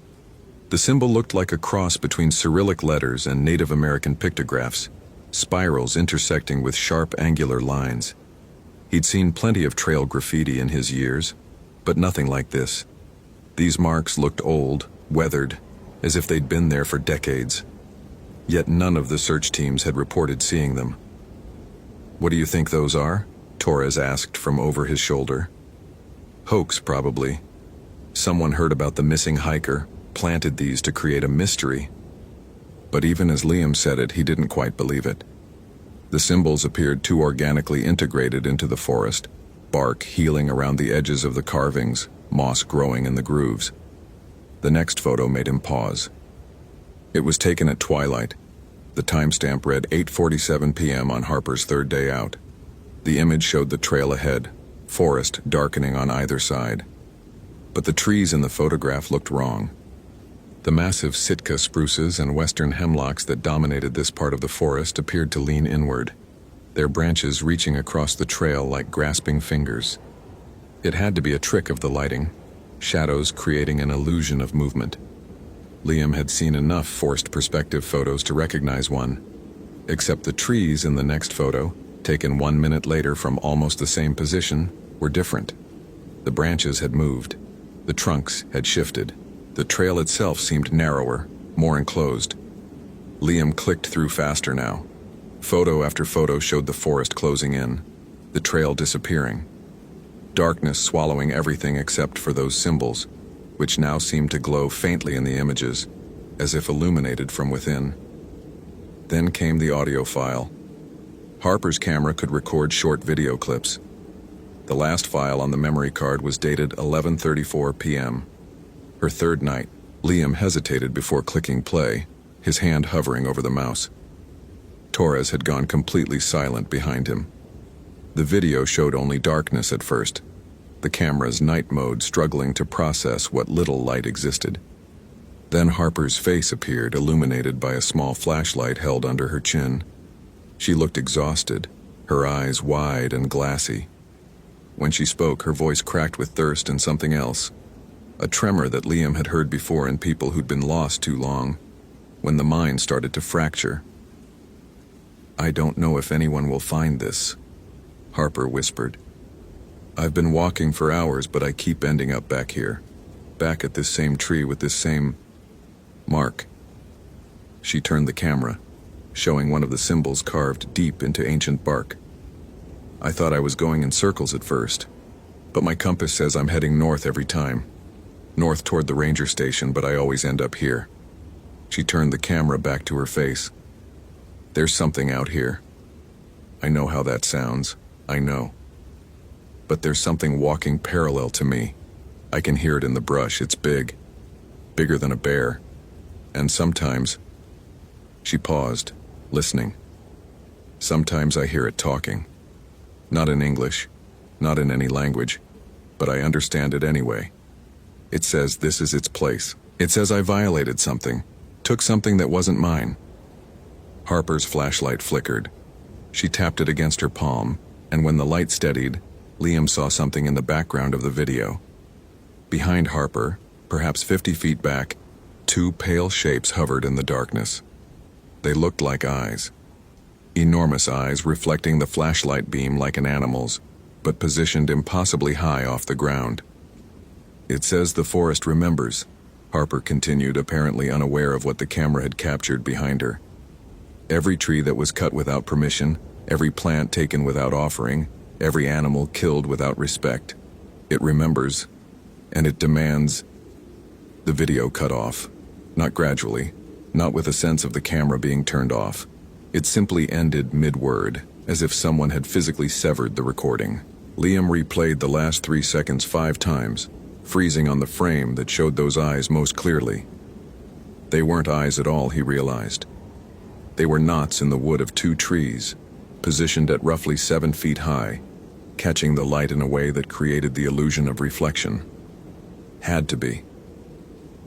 Speaker 1: The symbol looked like a cross between Cyrillic letters and Native American pictographs, spirals intersecting with sharp angular lines. He'd seen plenty of trail graffiti in his years, but nothing like this. These marks looked old, weathered, as if they'd been there for decades. Yet none of the search teams had reported seeing them. "What do you think those are?" Torres asked from over his shoulder. "Hoax, probably. Someone heard about the missing hiker, planted these to create a mystery." But even as Liam said it, he didn't quite believe it. The symbols appeared too organically integrated into the forest, bark healing around the edges of the carvings, moss growing in the grooves. The next photo made him pause. It was taken at twilight. The timestamp read 8:47 p.m. on Harper's third day out. The image showed the trail ahead, forest darkening on either side. But the trees in the photograph looked wrong. The massive Sitka spruces and western hemlocks that dominated this part of the forest appeared to lean inward, their branches reaching across the trail like grasping fingers. It had to be a trick of the lighting, shadows creating an illusion of movement. Liam had seen enough forced perspective photos to recognize one, except the trees in the next photo, taken 1 minute later from almost the same position, were different. The branches had moved. The trunks had shifted. The trail itself seemed narrower, more enclosed. Liam clicked through faster now. Photo after photo showed the forest closing in, the trail disappearing. Darkness swallowing everything except for those symbols, which now seemed to glow faintly in the images, as if illuminated from within. Then came the audio file. Harper's camera could record short video clips. The last file on the memory card was dated 11:34 p.m. Her third night. Liam hesitated before clicking play, his hand hovering over the mouse. Torres had gone completely silent behind him. The video showed only darkness at first, the camera's night mode struggling to process what little light existed. Then Harper's face appeared, illuminated by a small flashlight held under her chin. She looked exhausted, her eyes wide and glassy. When she spoke, her voice cracked with thirst and something else, a tremor that Liam had heard before in people who'd been lost too long, when the mind started to fracture. "I don't know if anyone will find this," Harper whispered. "I've been walking for hours, but I keep ending up back here, back at this same tree with this same mark." She turned the camera, showing one of the symbols carved deep into ancient bark. "I thought I was going in circles at first, but my compass says I'm heading north every time. North toward the ranger station, but I always end up here." She turned the camera back to her face. "There's something out here. I know how that sounds, I know. But there's something walking parallel to me. I can hear it in the brush. It's big, bigger than a bear. And sometimes..." She paused, listening. "Sometimes I hear it talking. Not in English, not in any language, but I understand it anyway. It says this is its place. It says I violated something, took something that wasn't mine." Harper's flashlight flickered. She tapped it against her palm, and when the light steadied, Liam saw something in the background of the video. Behind Harper, perhaps 50 feet back, two pale shapes hovered in the darkness. They looked like eyes. Enormous eyes reflecting the flashlight beam like an animal's, but positioned impossibly high off the ground. "It says the forest remembers," Harper continued, apparently unaware of what the camera had captured behind her. "Every tree that was cut without permission, Every plant taken without offering, every animal killed without respect. It remembers, and it demands. The video cut off. Not gradually, not with a sense of the camera being turned off. It simply ended mid-word, as if someone had physically severed the recording. Liam replayed the last 3 seconds 5 times, freezing on the frame that showed those eyes most clearly. They weren't eyes at all, he realized. They were knots in the wood of 2 trees, positioned at roughly 7 feet high, catching the light in a way that created the illusion of reflection. Had to be.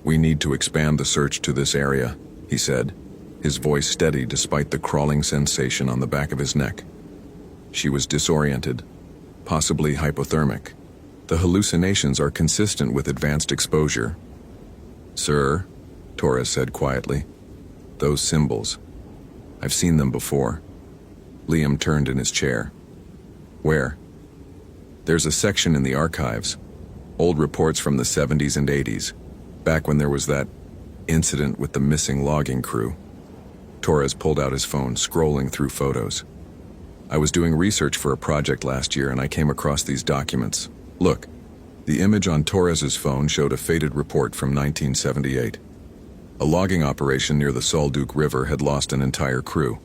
Speaker 1: "We need to expand the search to this area," he said, his voice steady despite the crawling sensation on the back of his neck. She was disoriented, possibly hypothermic. The hallucinations are consistent with advanced exposure. "Sir," Torres said quietly, "those symbols. I've seen them before." Liam turned in his chair. "Where?" "There's a section in the archives. Old reports from the 70s and 80s, back when there was that incident with the missing logging crew." Torres pulled out his phone, scrolling through photos. "I was doing research for a project last year and I came across these documents. Look." The image on Torres's phone showed a faded report from 1978. A logging operation near the Solduke River had lost an entire crew.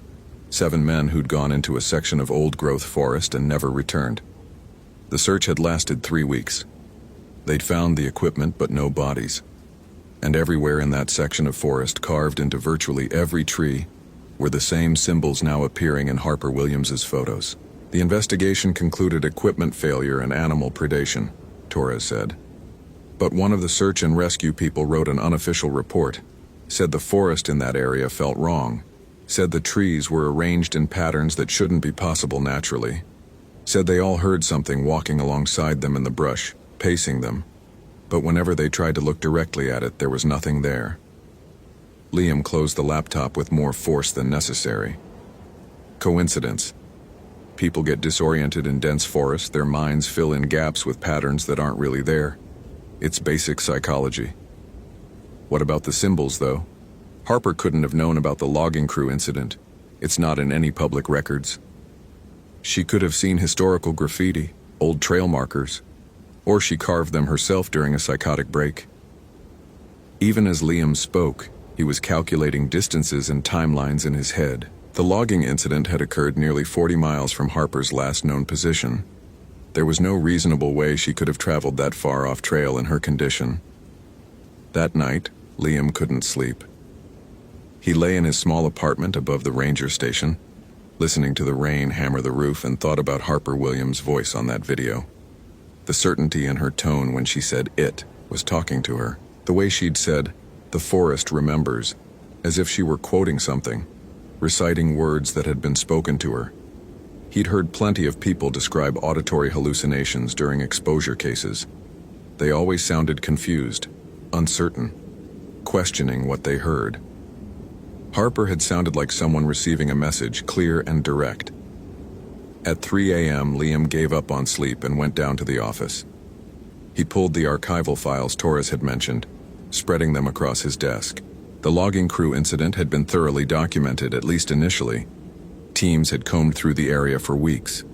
Speaker 1: 7 men who'd gone into a section of old-growth forest and never returned. The search had lasted 3 weeks. They'd found the equipment but no bodies. And everywhere in that section of forest, carved into virtually every tree, were the same symbols now appearing in Harper Williams's photos. "The investigation concluded equipment failure and animal predation," Torres said. "But one of the search and rescue people wrote an unofficial report, said the forest in that area felt wrong, said the trees were arranged in patterns that shouldn't be possible naturally, said they all heard something walking alongside them in the brush, pacing them, but whenever they tried to look directly at it, there was nothing there." Liam closed the laptop with more force than necessary. "Coincidence. People get disoriented in dense forests, their minds fill in gaps with patterns that aren't really there. It's basic psychology." "What about the symbols, though? Harper couldn't have known about the logging crew incident. It's not in any public records. She could have seen historical graffiti, old trail markers, or she carved them herself during a psychotic break." Even as Liam spoke, he was calculating distances and timelines in his head. The logging incident had occurred nearly 40 miles from Harper's last known position. There was no reasonable way she could have traveled that far off trail in her condition. That night, Liam couldn't sleep. He lay in his small apartment above the ranger station, listening to the rain hammer the roof, and thought about Harper Williams' voice on that video. The certainty in her tone when she said it was talking to her. The way she'd said, "The forest remembers," as if she were quoting something, reciting words that had been spoken to her. He'd heard plenty of people describe auditory hallucinations during exposure cases. They always sounded confused, uncertain, questioning what they heard. Harper had sounded like someone receiving a message, clear and direct. At 3 a.m., Liam gave up on sleep and went down to the office. He pulled the archival files Torres had mentioned, spreading them across his desk. The logging crew incident had been thoroughly documented, at least initially. Teams had combed through the area for weeks.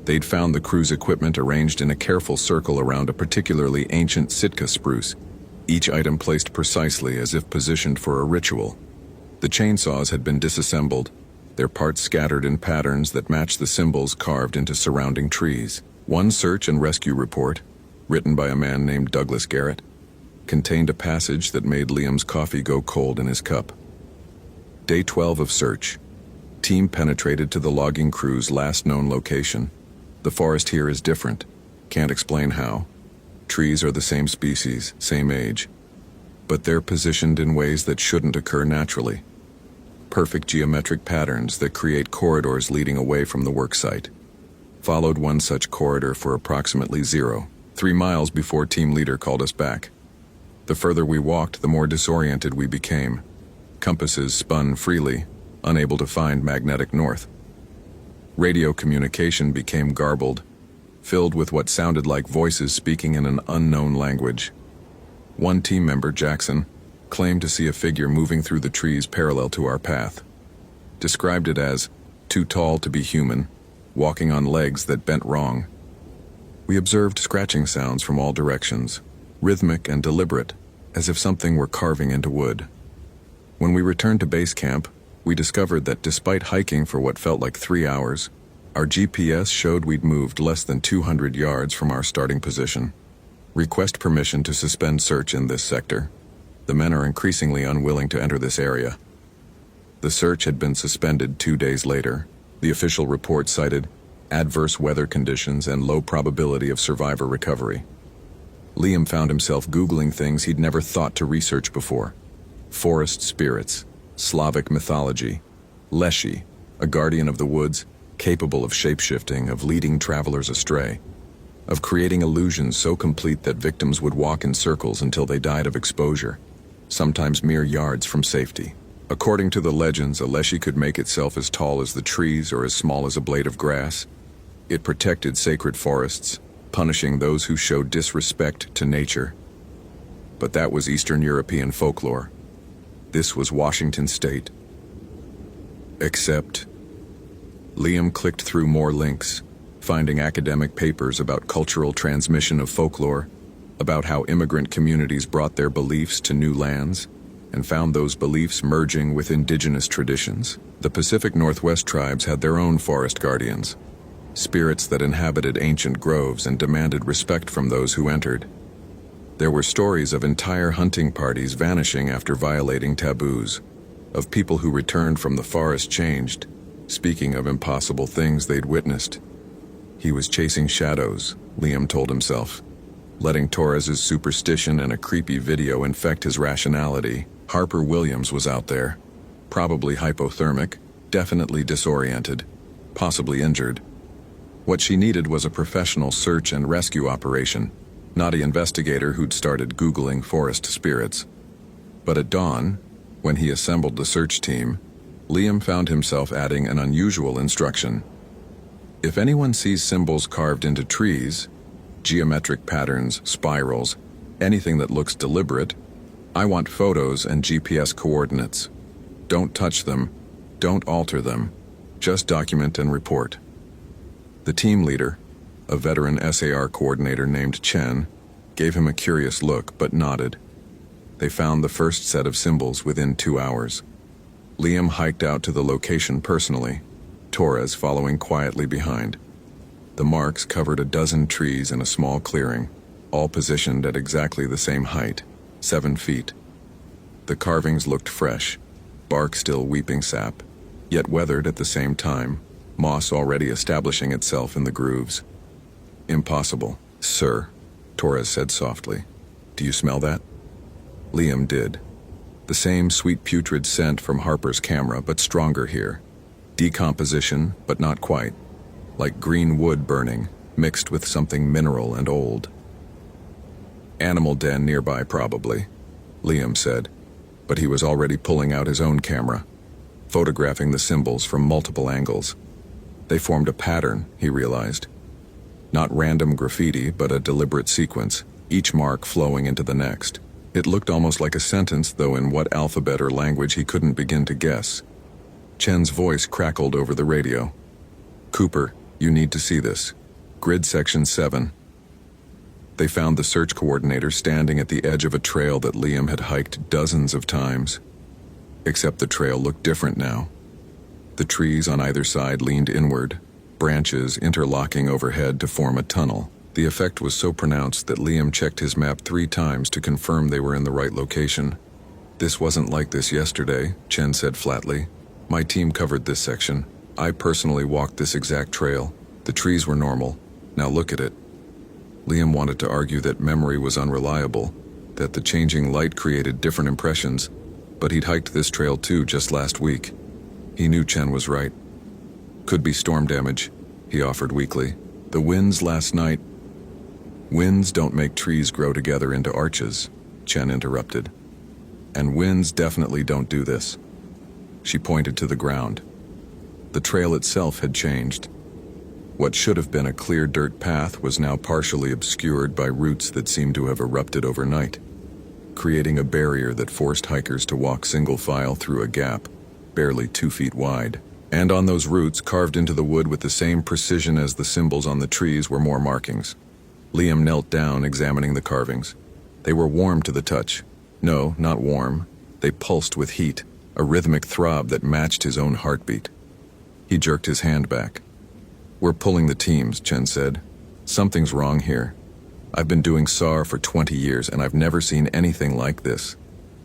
Speaker 1: They'd found the crew's equipment arranged in a careful circle around a particularly ancient Sitka spruce, each item placed precisely as if positioned for a ritual. The chainsaws had been disassembled, their parts scattered in patterns that matched the symbols carved into surrounding trees. One search and rescue report, written by a man named Douglas Garrett, contained a passage that made Liam's coffee go cold in his cup. Day 12 of search. Team penetrated to the logging crew's last known location. The forest here is different. Can't explain how. Trees are the same species, same age. But they're positioned in ways that shouldn't occur naturally. Perfect geometric patterns that create corridors leading away from the work site. Followed one such corridor for approximately 3 miles before team leader called us back. The further we walked, the more disoriented we became. Compasses spun freely, unable to find magnetic north. Radio communication became garbled, filled with what sounded like voices speaking in an unknown language. One team member, Jackson, claimed to see a figure moving through the trees parallel to our path. Described it as too tall to be human, walking on legs that bent wrong. We observed scratching sounds from all directions, rhythmic and deliberate, as if something were carving into wood. When we returned to base camp, we discovered that despite hiking for what felt like 3 hours, our GPS showed we'd moved less than 200 yards from our starting position. Request permission to suspend search in this sector. The men are increasingly unwilling to enter this area. The search had been suspended 2 days later. The official report cited adverse weather conditions and low probability of survivor recovery. Liam found himself Googling things he'd never thought to research before. Forest spirits, Slavic mythology, Leshy, a guardian of the woods, capable of shapeshifting, of leading travelers astray, of creating illusions so complete that victims would walk in circles until they died of exposure, sometimes mere yards from safety. According to the legends, a Leshy could make itself as tall as the trees or as small as a blade of grass. It protected sacred forests, punishing those who showed disrespect to nature. But that was Eastern European folklore. This was Washington State. Except, Liam clicked through more links, finding academic papers about cultural transmission of folklore, about how immigrant communities brought their beliefs to new lands, and found those beliefs merging with indigenous traditions. The Pacific Northwest tribes had their own forest guardians, spirits that inhabited ancient groves and demanded respect from those who entered. There were stories of entire hunting parties vanishing after violating taboos, of people who returned from the forest changed, speaking of impossible things they'd witnessed. He was chasing shadows, Liam told himself, letting Torres's superstition and a creepy video infect his rationality. Harper Williams was out there, probably hypothermic, definitely disoriented, possibly injured. What she needed was a professional search and rescue operation, not an investigator who'd started Googling forest spirits. But at dawn, when he assembled the search team, Liam found himself adding an unusual instruction. If anyone sees symbols carved into trees, geometric patterns, spirals, anything that looks deliberate, I want photos and GPS coordinates. Don't touch them, don't alter them, just document and report. The team leader, a veteran SAR coordinator named Chen, gave him a curious look but nodded. They found the first set of symbols within 2 hours. Liam hiked out to the location personally, Torres following quietly behind. The marks covered a dozen trees in a small clearing, all positioned at exactly the same height, 7 feet. The carvings looked fresh, bark still weeping sap, yet weathered at the same time, moss already establishing itself in the grooves. Impossible, sir, Torres said softly. Do you smell that? Liam did. The same sweet putrid scent from Harper's camera, but stronger here. Decomposition, but not quite. Like green wood burning, mixed with something mineral and old. Animal den nearby, probably, Liam said, but he was already pulling out his own camera, photographing the symbols from multiple angles. They formed a pattern, he realized. Not random graffiti, but a deliberate sequence, each mark flowing into the next. It looked almost like a sentence, though in what alphabet or language he couldn't begin to guess. Chen's voice crackled over the radio. Cooper, you need to see this. Grid section 7. They found the search coordinator standing at the edge of a trail that Liam had hiked dozens of times. Except the trail looked different now. The trees on either side leaned inward, branches interlocking overhead to form a tunnel. The effect was so pronounced that Liam checked his map 3 times to confirm they were in the right location. This wasn't like this yesterday, Chen said flatly. My team covered this section. I personally walked this exact trail. The trees were normal. Now look at it. Liam wanted to argue that memory was unreliable, that the changing light created different impressions, but he'd hiked this trail too just last week. He knew Chen was right. Could be storm damage, he offered weakly. The winds last night. Winds don't make trees grow together into arches, Chen interrupted. And winds definitely don't do this. She pointed to the ground. The trail itself had changed. What should have been a clear dirt path was now partially obscured by roots that seemed to have erupted overnight, creating a barrier that forced hikers to walk single file through a gap, barely 2 feet wide. And on those roots, carved into the wood with the same precision as the symbols on the trees, were more markings. Liam knelt down, examining the carvings. They were warm to the touch. No, not warm. They pulsed with heat, a rhythmic throb that matched his own heartbeat. He jerked his hand back. "We're pulling the teams," Chen said. "Something's wrong here. I've been doing SAR for 20 years, and I've never seen anything like this.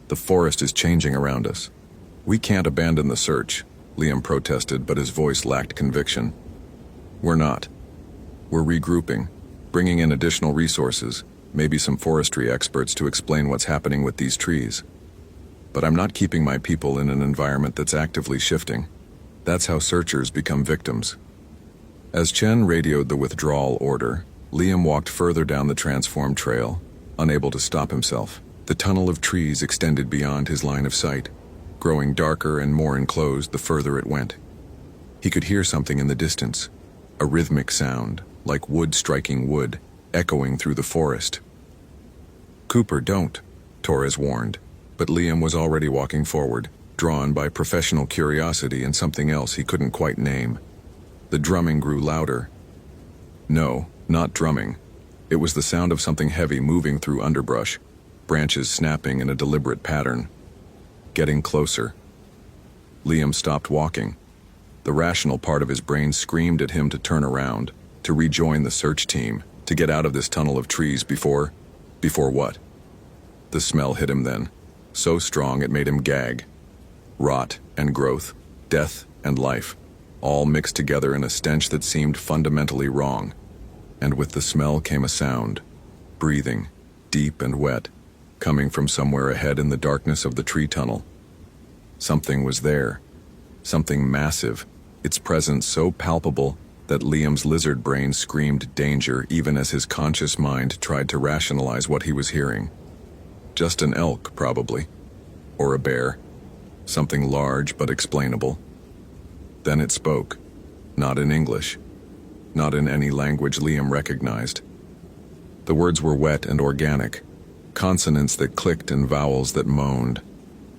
Speaker 1: The forest is changing around us." "We can't abandon the search," Liam protested, but his voice lacked conviction. "We're not. We're regrouping, bringing in additional resources, maybe some forestry experts to explain what's happening with these trees. But I'm not keeping my people in an environment that's actively shifting. That's how searchers become victims." As Chen radioed the withdrawal order, Liam walked further down the transformed trail, unable to stop himself. The tunnel of trees extended beyond his line of sight, growing darker and more enclosed the further it went. He could hear something in the distance, a rhythmic sound, like wood striking wood, echoing through the forest. "Cooper, don't," Torres warned, but Liam was already walking forward, drawn by professional curiosity and something else he couldn't quite name. The drumming grew louder. No, not drumming. It was the sound of something heavy moving through underbrush, branches snapping in a deliberate pattern. Getting closer. Liam stopped walking. The rational part of his brain screamed at him to turn around, to rejoin the search team, to get out of this tunnel of trees before what? The smell hit him then, so strong it made him gag. Rot and growth, death and life, all mixed together in a stench that seemed fundamentally wrong. And with the smell came a sound, breathing, deep and wet, coming from somewhere ahead in the darkness of the tree tunnel. Something was there, something massive, its presence so palpable that Liam's lizard brain screamed danger even as his conscious mind tried to rationalize what he was hearing. Just an elk, probably. Or a bear. Something large but explainable. Then it spoke, not in English, not in any language Liam recognized. The words were wet and organic, consonants that clicked and vowels that moaned,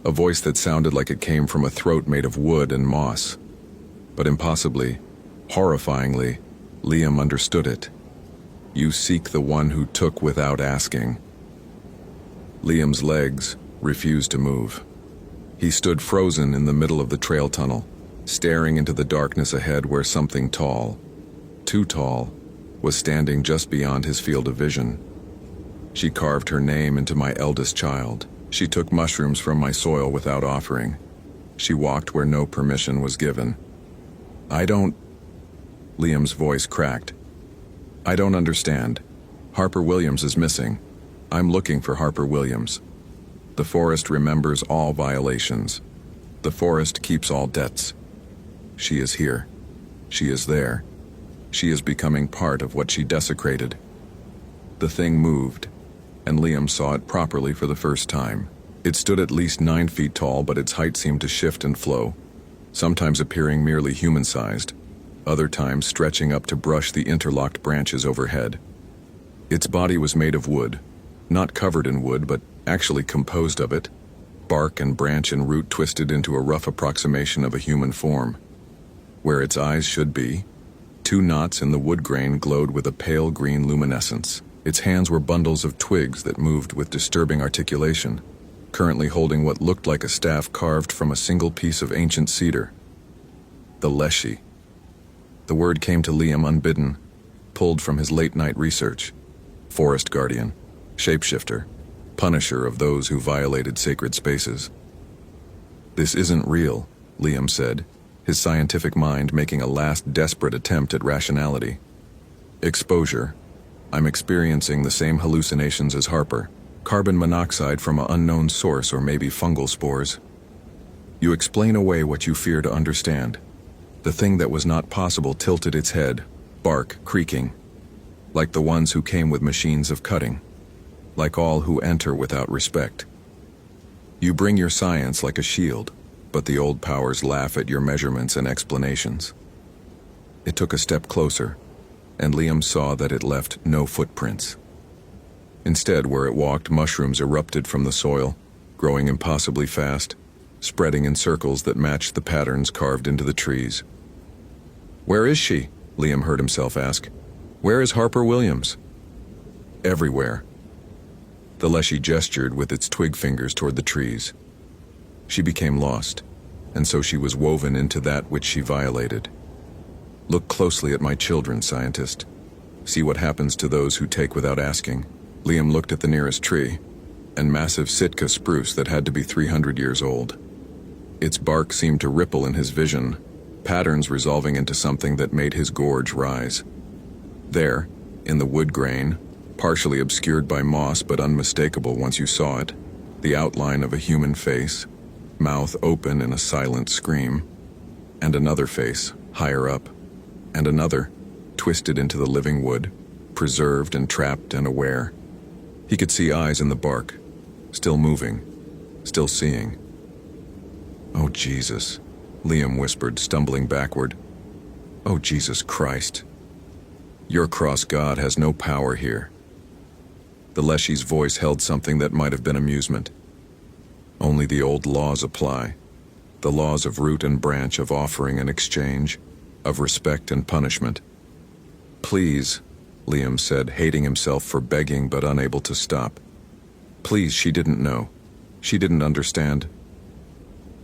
Speaker 1: a voice that sounded like it came from a throat made of wood and moss. But impossibly, horrifyingly, Liam understood it. "You seek the one who took without asking." Liam's legs refused to move. He stood frozen in the middle of the trail tunnel, staring into the darkness ahead where something tall, too tall, was standing just beyond his field of vision. She carved her name into my eldest child. She took mushrooms from my soil without offering. She walked where no permission was given. "I don't..." Liam's voice cracked. "I don't understand. Harper Williams is missing. I'm looking for Harper Williams. The forest remembers all violations. The forest keeps all debts. She is here. She is there. She is becoming part of what she desecrated." The thing moved, and Liam saw it properly for the first time. It stood at least 9 feet tall, but its height seemed to shift and flow, sometimes appearing merely human-sized, other times stretching up to brush the interlocked branches overhead. Its body was made of wood, not covered in wood, but actually composed of it, bark and branch and root twisted into a rough approximation of a human form. Where its eyes should be, 2 knots in the wood grain glowed with a pale green luminescence. Its hands were bundles of twigs that moved with disturbing articulation, currently holding what looked like a staff carved from a single piece of ancient cedar. The Leshy. The word came to Liam unbidden, pulled from his late-night research. Forest guardian, shapeshifter, punisher of those who violated sacred spaces. "This isn't real," Liam said, his scientific mind making a last desperate attempt at rationality. "Exposure. I'm experiencing the same hallucinations as Harper. Carbon monoxide from an unknown source, or maybe fungal spores. You explain away what you fear to understand." The thing that was not possible tilted its head, bark creaking. Like the ones who came with machines of cutting. Like all who enter without respect. You bring your science like a shield, but the old powers laugh at your measurements and explanations. It took a step closer, and Liam saw that it left no footprints. Instead, where it walked, mushrooms erupted from the soil, growing impossibly fast, spreading in circles that matched the patterns carved into the trees. "Where is she?" Liam heard himself ask. "Where is Harper Williams?" "Everywhere." The leshy gestured with its twig fingers toward the trees. She became lost, and so she was woven into that which she violated. "Look closely at my children, scientist. See what happens to those who take without asking." Liam looked at the nearest tree, and massive Sitka spruce that had to be 300 years old. Its bark seemed to ripple in his vision, patterns resolving into something that made his gorge rise. There, in the wood grain, partially obscured by moss but unmistakable once you saw it, the outline of a human face, mouth open in a silent scream, and another face, higher up, and another, twisted into the living wood, preserved and trapped and aware. He could see eyes in the bark, still moving, still seeing. "Oh, Jesus," Liam whispered, stumbling backward. "Oh, Jesus Christ. Your cross God has no power here." The leshy's voice held something that might have been amusement. "Only the old laws apply. The laws of root and branch, of offering and exchange, of respect and punishment." "Please," Liam said, hating himself for begging but unable to stop. "Please, she didn't know. She didn't understand."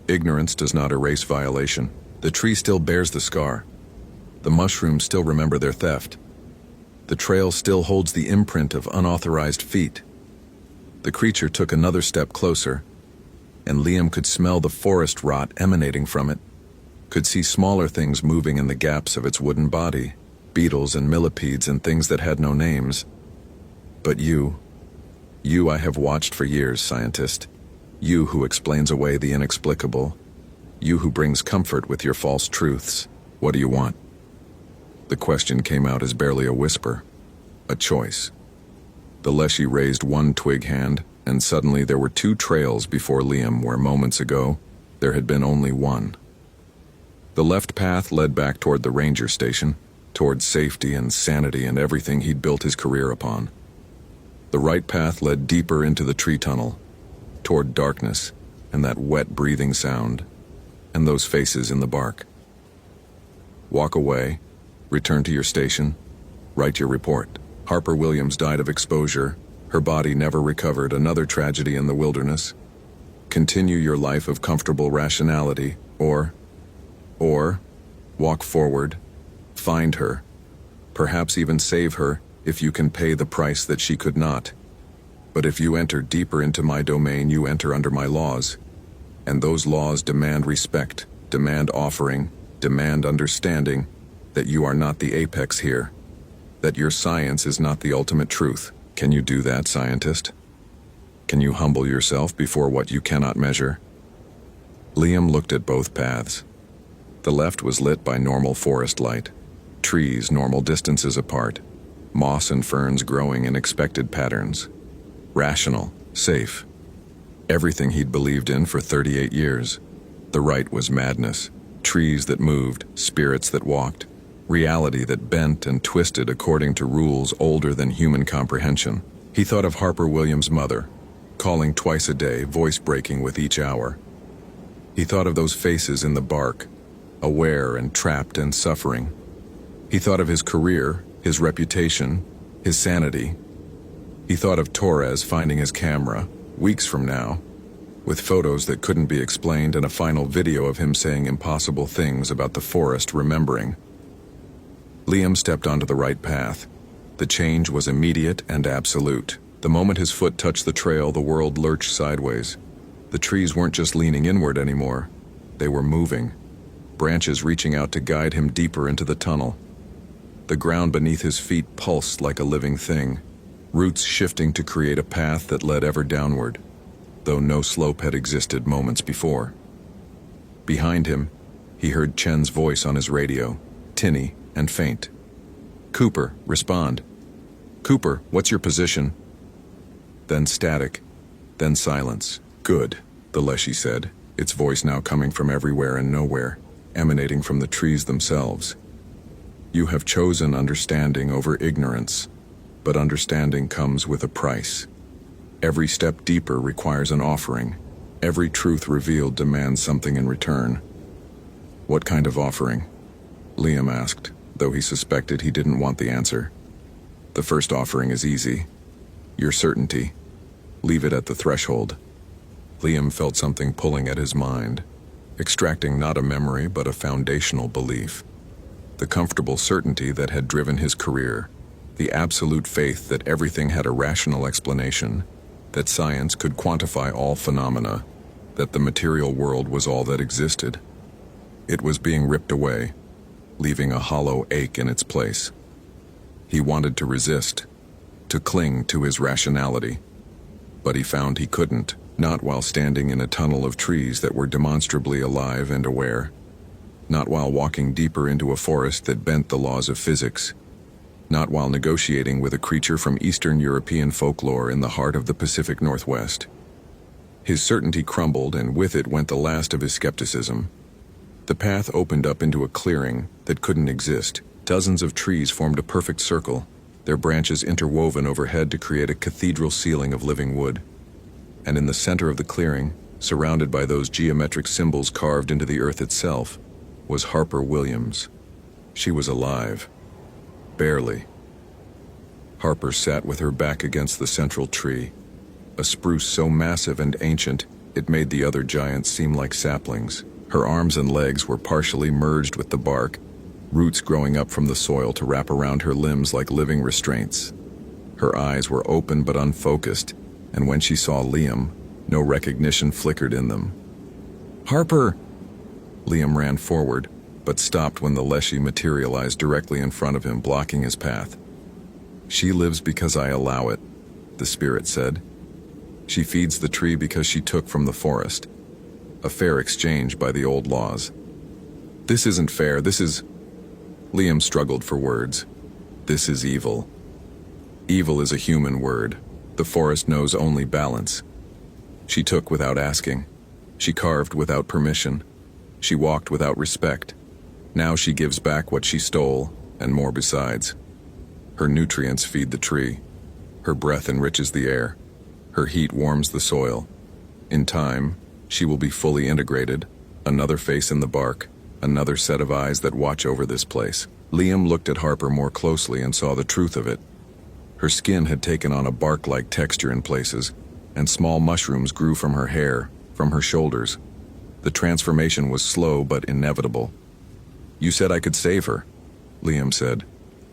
Speaker 1: Ignorance does not erase violation. The tree still bears the scar. The mushrooms still remember their theft. The trail still holds the imprint of unauthorized feet. The creature took another step closer, and Liam could smell the forest rot emanating from it, could see smaller things moving in the gaps of its wooden body, beetles and millipedes and things that had no names. "But you I have watched for years, scientist. You who explains away the inexplicable. You who brings comfort with your false truths. What do you want?" The question came out as barely a whisper, a choice. The leshy raised one twig hand, and suddenly there were two trails before Liam where moments ago there had been only one. The left path led back toward the ranger station, toward safety and sanity and everything he'd built his career upon. The right path led deeper into the tree tunnel, toward darkness and that wet breathing sound, and those faces in the bark. "Walk away, return to your station, write your report. Harper Williams died of exposure, her body never recovered, another tragedy in the wilderness. Continue your life of comfortable rationality, or walk forward, find her, perhaps even save her if you can pay the price that she could not. But if you enter deeper into my domain, you enter under my laws, and those laws demand respect, demand offering, demand understanding that you are not the apex here, that your science is not the ultimate truth. Can you do that, scientist? Can you humble yourself before what you cannot measure?" Liam looked at both paths. The left was lit by normal forest light, trees normal distances apart, moss and ferns growing in expected patterns. Rational, safe. Everything he'd believed in for 38 years. The right was madness, trees that moved, spirits that walked, reality that bent and twisted according to rules older than human comprehension. He thought of Harper Williams' mother, calling twice a day, voice breaking with each hour. He thought of those faces in the bark, aware and trapped and suffering. He thought of his career, his reputation, his sanity. He thought of Torres finding his camera, weeks from now, with photos that couldn't be explained and a final video of him saying impossible things about the forest remembering. Liam stepped onto the right path. The change was immediate and absolute. The moment his foot touched the trail, the world lurched sideways. The trees weren't just leaning inward anymore. They were moving, branches reaching out to guide him deeper into the tunnel. The ground beneath his feet pulsed like a living thing, roots shifting to create a path that led ever downward, though no slope had existed moments before. Behind him, he heard Chen's voice on his radio, tinny and faint. "Cooper, respond. Cooper, what's your position?" Then static, then silence. "Good," the leshy said, its voice now coming from everywhere and nowhere, emanating from the trees themselves. "You have chosen understanding over ignorance, but understanding comes with a price. Every step deeper requires an offering, Every truth revealed demands something in return. What kind of offering? Liam asked, though he suspected he didn't want the answer. The first offering is easy. Your certainty. Leave it at the threshold. Liam felt something pulling at his mind, extracting not a memory but a foundational belief. The comfortable certainty that had driven his career, the absolute faith that everything had a rational explanation, that science could quantify all phenomena, that the material world was all that existed. It was being ripped away, leaving a hollow ache in its place. He wanted to resist, to cling to his rationality, but he found he couldn't, not while standing in a tunnel of trees that were demonstrably alive and aware, not while walking deeper into a forest that bent the laws of physics, not while negotiating with a creature from Eastern European folklore in the heart of the Pacific Northwest. His certainty crumbled, and with it went the last of his skepticism. The path opened up into a clearing that couldn't exist. Dozens of trees formed a perfect circle, their branches interwoven overhead to create a cathedral ceiling of living wood. And in the center of the clearing, surrounded by those geometric symbols carved into the earth itself, was Harper Williams. She was alive. Barely. Harper sat with her back against the central tree, a spruce so massive and ancient it made the other giants seem like saplings. Her arms and legs were partially merged with the bark, roots growing up from the soil to wrap around her limbs like living restraints. Her eyes were open but unfocused, and when she saw Liam, no recognition flickered in them. "Harper!" Liam ran forward, but stopped when the Leshy materialized directly in front of him, blocking his path. "She lives because I allow it," the spirit said. "She feeds the tree because she took from the forest. A fair exchange by the old laws." "This isn't fair, this is..." Liam struggled for words. "This is evil." Evil is a human word. The forest knows only balance. She took without asking. She carved without permission. She walked without respect. Now she gives back what she stole, and more besides. Her nutrients feed the tree. Her breath enriches the air. Her heat warms the soil. In time, she will be fully integrated, another face in the bark, another set of eyes that watch over this place. Liam looked at Harper more closely and saw the truth of it. Her skin had taken on a bark-like texture in places, and small mushrooms grew from her hair, from her shoulders. The transformation was slow but inevitable. "You said I could save her," Liam said.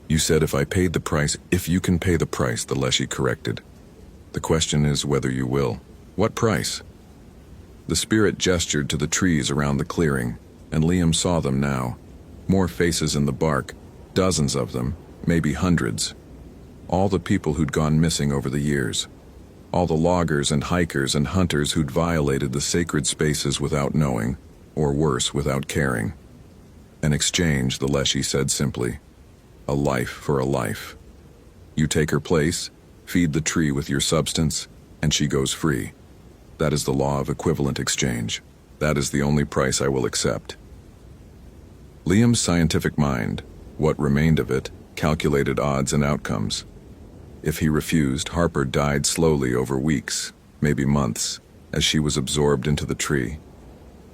Speaker 1: "You said if I paid the price..." "If you can pay the price," the Leshy corrected. "The question is whether you will." "What price?" The spirit gestured to the trees around the clearing, and Liam saw them now. More faces in the bark, dozens of them, maybe hundreds. All the people who'd gone missing over the years. All the loggers and hikers and hunters who'd violated the sacred spaces without knowing, or worse, without caring. An exchange, the Leshy said simply. A life for a life. You take her place, feed the tree with your substance, and she goes free. That is the law of equivalent exchange. That is the only price I will accept. Liam's scientific mind, what remained of it, calculated odds and outcomes. If he refused, Harper died slowly over weeks, maybe months, as she was absorbed into the tree.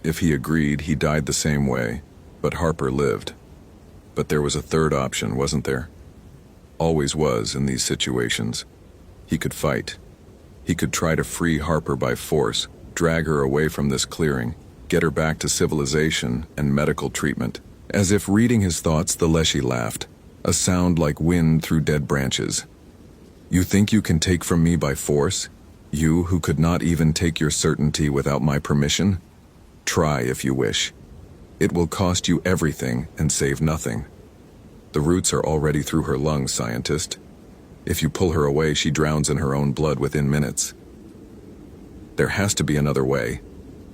Speaker 1: If he agreed, he died the same way, but Harper lived. But there was a third option, wasn't there? Always was in these situations. He could fight. He could try to free Harper by force, drag her away from this clearing, get her back to civilization and medical treatment. As if reading his thoughts, the Leshy laughed, a sound like wind through dead branches. "You think you can take from me by force? You who could not even take your certainty without my permission? Try if you wish. It will cost you everything and save nothing. The roots are already through her lungs, scientist. If you pull her away, she drowns in her own blood within minutes." "There has to be another way,"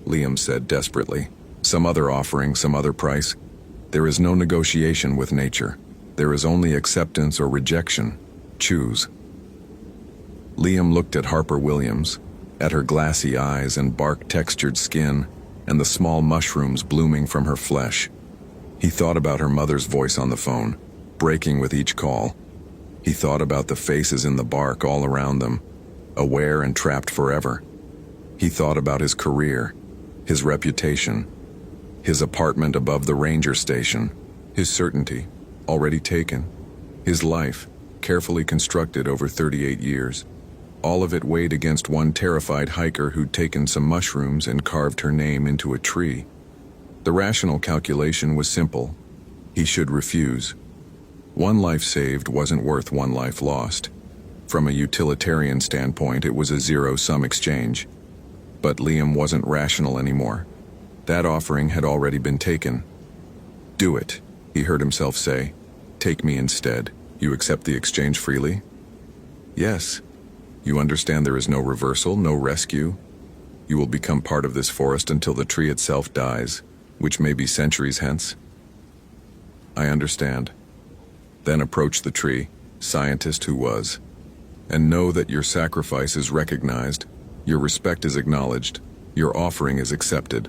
Speaker 1: Liam said desperately. "Some other offering, some other price. There is no negotiation with nature. There is only acceptance or rejection. Choose." Liam looked at Harper Williams, at her glassy eyes and bark-textured skin, and the small mushrooms blooming from her flesh. He thought about her mother's voice on the phone, breaking with each call. He thought about the faces in the bark all around them, aware and trapped forever. He thought about his career, his reputation, his apartment above the ranger station, his certainty, already taken, his life, carefully constructed over 38 years. All of it weighed against one terrified hiker who'd taken some mushrooms and carved her name into a tree. The rational calculation was simple. He should refuse. One life saved wasn't worth one life lost. From a utilitarian standpoint, it was a zero-sum exchange. But Liam wasn't rational anymore. That offering had already been taken. "Do it," he heard himself say. "Take me instead. You accept the exchange freely?" "Yes. You understand there is no reversal, no rescue. You will become part of this forest until the tree itself dies, which may be centuries hence." "I understand." "Then approach the tree, scientist who was, and know that your sacrifice is recognized, your respect is acknowledged, your offering is accepted."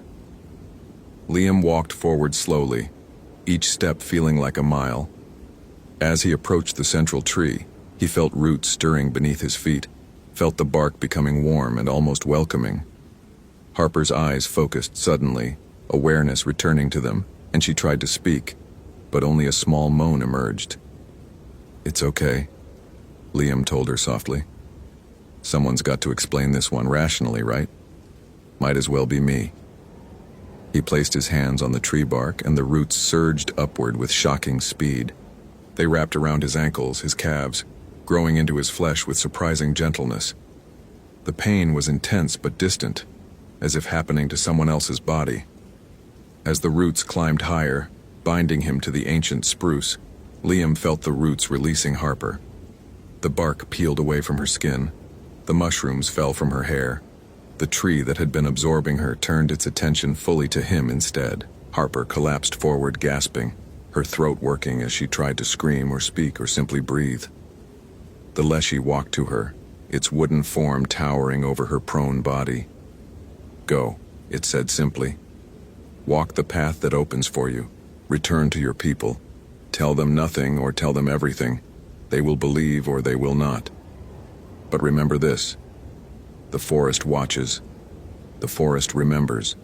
Speaker 1: Liam walked forward slowly, each step feeling like a mile. As he approached the central tree, he felt roots stirring beneath his feet, felt the bark becoming warm and almost welcoming. Harper's eyes focused suddenly, awareness returning to them, and she tried to speak, but only a small moan emerged. "It's okay," Liam told her softly. "Someone's got to explain this one rationally, right? Might as well be me." He placed his hands on the tree bark, and the roots surged upward with shocking speed. They wrapped around his ankles, his calves, growing into his flesh with surprising gentleness. The pain was intense but distant, as if happening to someone else's body. As the roots climbed higher, binding him to the ancient spruce, Liam felt the roots releasing Harper. The bark peeled away from her skin. The mushrooms fell from her hair. The tree that had been absorbing her turned its attention fully to him instead. Harper collapsed forward, gasping, her throat working as she tried to scream or speak or simply breathe. The Leshy walked to her, its wooden form towering over her prone body. "Go," it said simply. "Walk the path that opens for you. Return to your people. Tell them nothing or tell them everything. They will believe or they will not. But remember this. The forest watches. The forest remembers.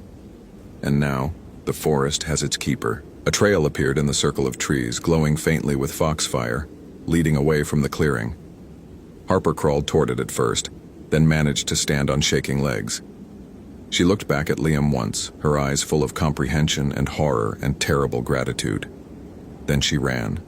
Speaker 1: And now, the forest has its keeper." A trail appeared in the circle of trees, glowing faintly with foxfire, leading away from the clearing. Harper crawled toward it at first, then managed to stand on shaking legs. She looked back at Liam once, her eyes full of comprehension and horror and terrible gratitude. Then she ran.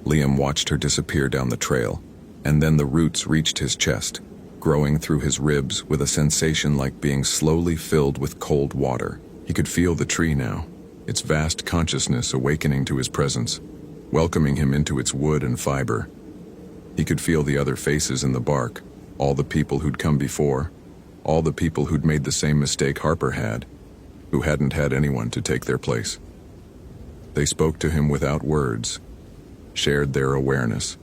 Speaker 1: Liam watched her disappear down the trail, and then the roots reached his chest, growing through his ribs with a sensation like being slowly filled with cold water. He could feel the tree now, its vast consciousness awakening to his presence, welcoming him into its wood and fiber. He could feel the other faces in the bark, all the people who'd come before, all the people who'd made the same mistake Harper had, who hadn't had anyone to take their place. They spoke to him without words, shared their awareness.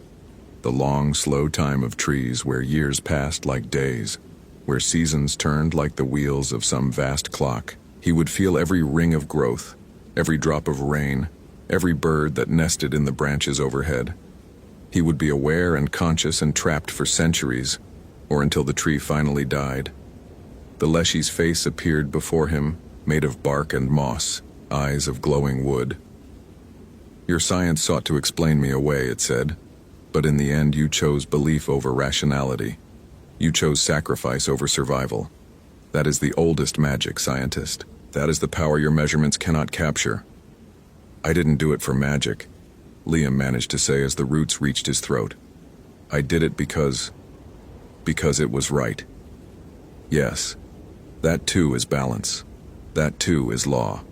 Speaker 1: The long, slow time of trees where years passed like days, where seasons turned like the wheels of some vast clock. He would feel every ring of growth, every drop of rain, every bird that nested in the branches overhead. He would be aware and conscious and trapped for centuries, or until the tree finally died. The Leshy's face appeared before him, made of bark and moss, eyes of glowing wood. "Your science sought to explain me away," it said, "but in the end you chose belief over rationality. You chose sacrifice over survival. That is the oldest magic, scientist. That is the power your measurements cannot capture." "I didn't do it for magic," Liam managed to say as the roots reached his throat. "I did it because it was right. Yes, that too is balance. That too is law."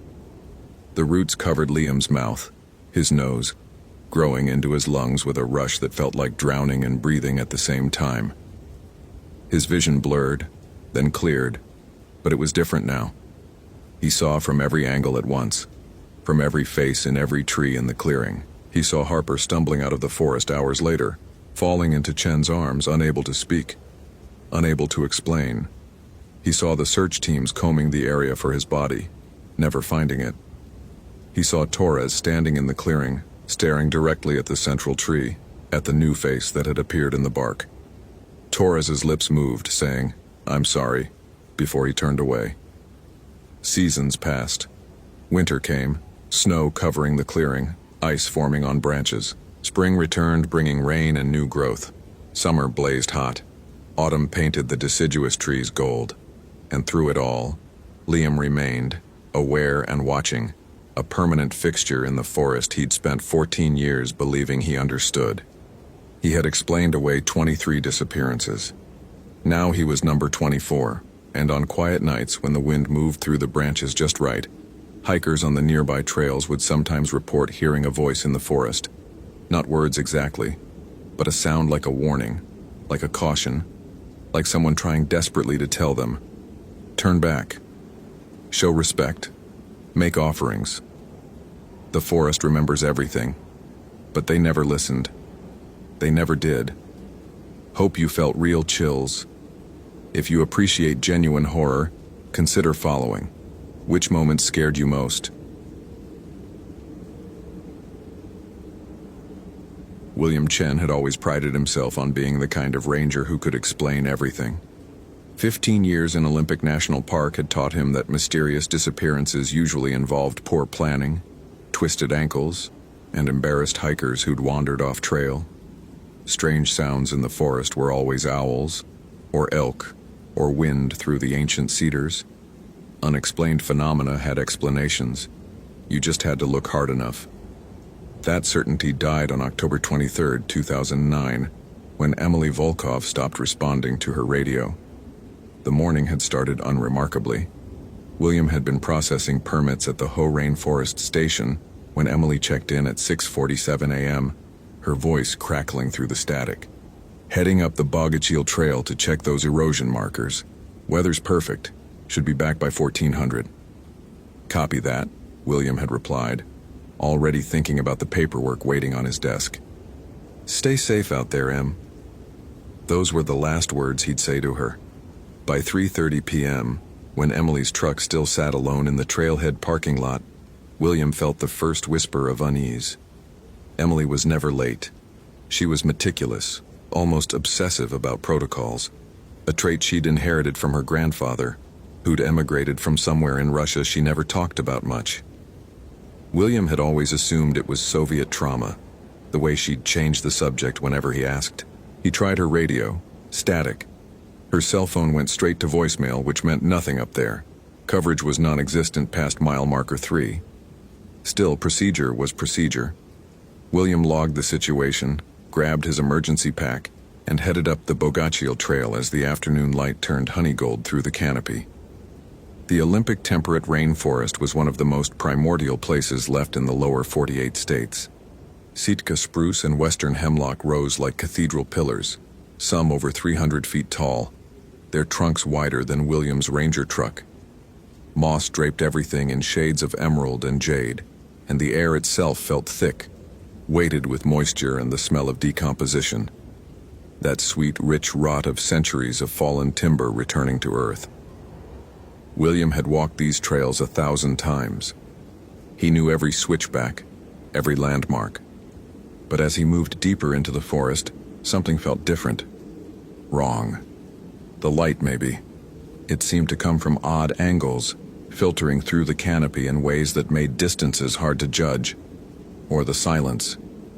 Speaker 1: The roots covered Liam's mouth, his nose, growing into his lungs with a rush that felt like drowning and breathing at the same time. His vision blurred, then cleared, but it was different now. He saw from every angle at once, from every face in every tree in the clearing. He saw Harper stumbling out of the forest hours later, falling into Chen's arms, unable to speak, unable to explain. He saw the search teams combing the area for his body, never finding it. He saw Torres standing in the clearing, staring directly at the central tree, at the new face that had appeared in the bark. Torres's lips moved, saying, "I'm sorry," before he turned away. Seasons passed. Winter came, snow covering the clearing, ice forming on branches. Spring returned, bringing rain and new growth. Summer blazed hot. Autumn painted the deciduous trees gold. And through it all, Liam remained, aware and watching, a permanent fixture in the forest he'd spent 14 years believing he understood. He had explained away 23 disappearances. Now he was number 24, and on quiet nights when the wind moved through the branches just right, hikers on the nearby trails would sometimes report hearing a voice in the forest. Not words exactly, but a sound like a warning, like a caution, like someone trying desperately to tell them, turn back, show respect, make offerings. The forest remembers everything, but they never listened. They never did. Hope you felt real chills. If you appreciate genuine horror, consider following. Which moment scared you most? William Chen had always prided himself on being the kind of ranger who could explain everything. 15 years in Olympic National Park had taught him that mysterious disappearances usually involved poor planning, twisted ankles, and embarrassed hikers who'd wandered off trail. Strange sounds in the forest were always owls, or elk, or wind through the ancient cedars. Unexplained phenomena had explanations. You just had to look hard enough. That certainty died on October 23, 2009, when Emily Volkov stopped responding to her radio. The morning had started unremarkably. William had been processing permits at the Ho Rainforest Station when Emily checked in at 6:47 a.m., her voice crackling through the static. Heading up the Bogachil Trail to check those erosion markers. Weather's perfect. Should be back by 1400. Copy that, William had replied, already thinking about the paperwork waiting on his desk. Stay safe out there, Em. Those were the last words he'd say to her. By 3:30 p.m., when Emily's truck still sat alone in the trailhead parking lot, William felt the first whisper of unease. Emily was never late. She was meticulous, almost obsessive about protocols, a trait she'd inherited from her grandfather, who'd emigrated from somewhere in Russia she never talked about much. William had always assumed it was Soviet trauma, the way she'd change the subject whenever he asked. He tried her radio, static. Her cell phone went straight to voicemail, which meant nothing up there. Coverage was non-existent past mile marker 3. Still, procedure was procedure. William logged the situation, grabbed his emergency pack, and headed up the Bogachil Trail as the afternoon light turned honey gold through the canopy. The Olympic temperate rainforest was one of the most primordial places left in the lower 48 states. Sitka spruce and western hemlock rose like cathedral pillars, some over 300 feet tall, their trunks wider than William's Ranger truck. Moss draped everything in shades of emerald and jade, and the air itself felt thick, weighted with moisture and the smell of decomposition. That sweet, rich rot of centuries of fallen timber returning to earth. William had walked these trails 1,000 times. He knew every switchback, every landmark. But as he moved deeper into the forest, something felt different. Wrong. The light, maybe. It seemed to come from odd angles, filtering through the canopy in ways that made distances hard to judge. Or the silence,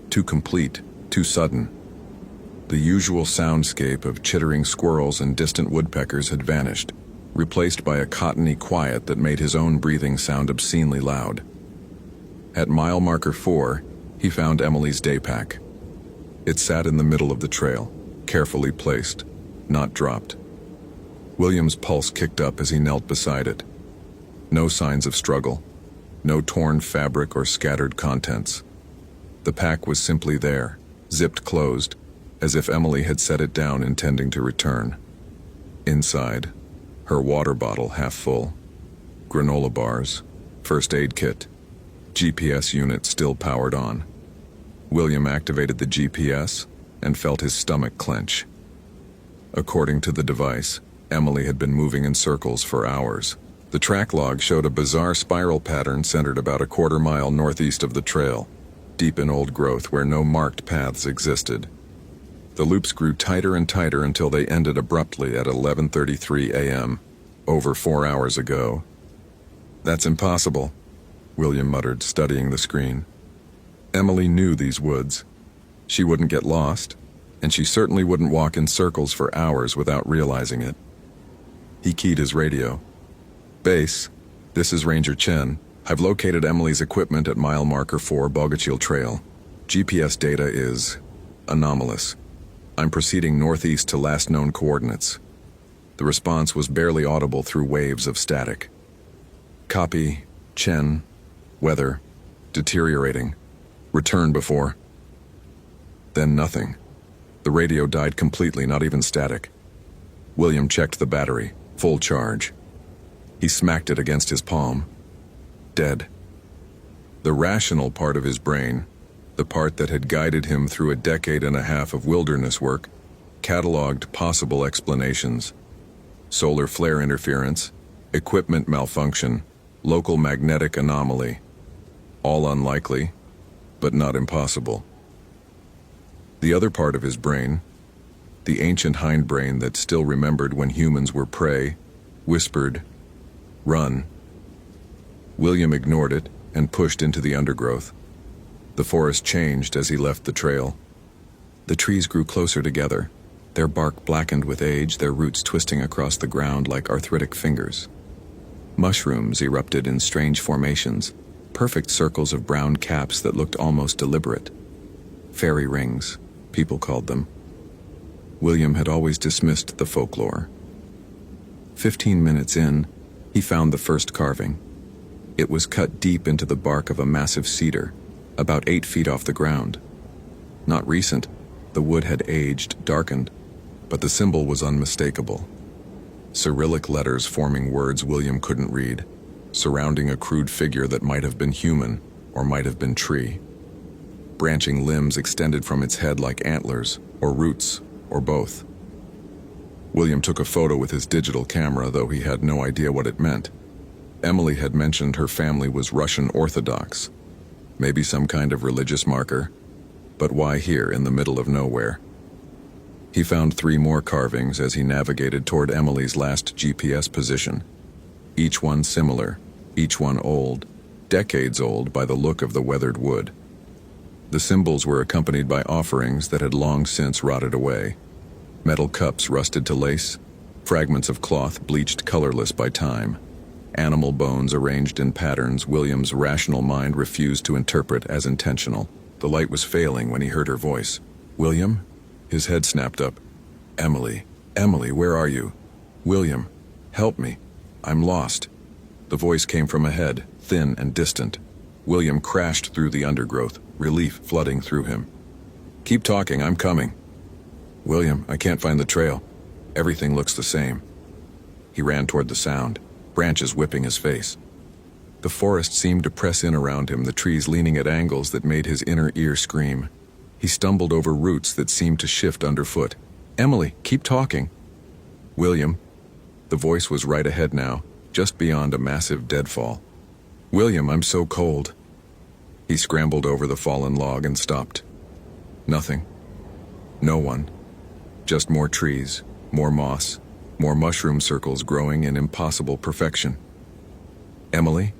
Speaker 1: too complete, too sudden. The usual soundscape of chittering squirrels and distant woodpeckers had vanished, replaced by a cottony quiet that made his own breathing sound obscenely loud. At mile marker 4, he found Emily's day pack. It sat in the middle of the trail, carefully placed, not dropped. William's pulse kicked up as he knelt beside it. No signs of struggle, no torn fabric or scattered contents. The pack was simply there, zipped closed, as if Emily had set it down intending to return. Inside, her water bottle half full, granola bars, first aid kit, GPS unit still powered on. William activated the GPS and felt his stomach clench. According to the device, Emily had been moving in circles for hours. The track log showed a bizarre spiral pattern centered about a quarter mile northeast of the trail, deep in old growth where no marked paths existed. The loops grew tighter and tighter until they ended abruptly at 11:33 a.m., Over 4 hours ago. That's impossible, William muttered, studying the screen. Emily knew these woods. She wouldn't get lost, and she certainly wouldn't walk in circles for hours without realizing it. He keyed his radio. Base, this is Ranger Chen. I've located Emily's equipment at mile marker 4 Bogachil Trail. GPS data is anomalous. I'm proceeding northeast to last known coordinates. The response was barely audible through waves of static. Copy, Chen. Weather, deteriorating. Return before. Then nothing. The radio died completely, not even static. William checked the battery, full charge. He smacked it against his palm. Dead. The rational part of his brain, the part that had guided him through a decade and a half of wilderness work, cataloged possible explanations. Solar flare interference, equipment malfunction, local magnetic anomaly. All unlikely, but not impossible. The other part of his brain, the ancient hindbrain that still remembered when humans were prey, whispered, "Run." William ignored it and pushed into the undergrowth. The forest changed as he left the trail. The trees grew closer together, their bark blackened with age, their roots twisting across the ground like arthritic fingers. Mushrooms erupted in strange formations, perfect circles of brown caps that looked almost deliberate. Fairy rings, people called them. William had always dismissed the folklore. 15 minutes in, he found the first carving. It was cut deep into the bark of a massive cedar, about 8 feet off the ground. Not recent, the wood had aged, darkened, but the symbol was unmistakable. Cyrillic letters forming words William couldn't read, surrounding a crude figure that might have been human or might have been tree. Branching limbs extended from its head like antlers, or roots, or both. William took a photo with his digital camera, though he had no idea what it meant. Emily had mentioned her family was Russian Orthodox. Maybe some kind of religious marker, but why here in the middle of nowhere? He found 3 more carvings as he navigated toward Emily's last GPS position. Each one similar, each one old, decades old by the look of the weathered wood. The symbols were accompanied by offerings that had long since rotted away. Metal cups rusted to lace, fragments of cloth bleached colorless by time, animal bones arranged in patterns William's rational mind refused to interpret as intentional. The light was failing when he heard her voice. "William?" His head snapped up. "Emily, Emily, where are you? William, help me. I'm lost." The voice came from ahead, thin and distant. William crashed through the undergrowth, relief flooding through him. "Keep talking, I'm coming." "William, I can't find the trail. Everything looks the same." He ran toward the sound, branches whipping his face. The forest seemed to press in around him, the trees leaning at angles that made his inner ear scream. He stumbled over roots that seemed to shift underfoot. "Emily, keep talking." "William." The voice was right ahead now, just beyond a massive deadfall. "William, I'm so cold." He scrambled over the fallen log and stopped. Nothing. No one. Just more trees, more moss, more mushroom circles growing in impossible perfection. "Emily?"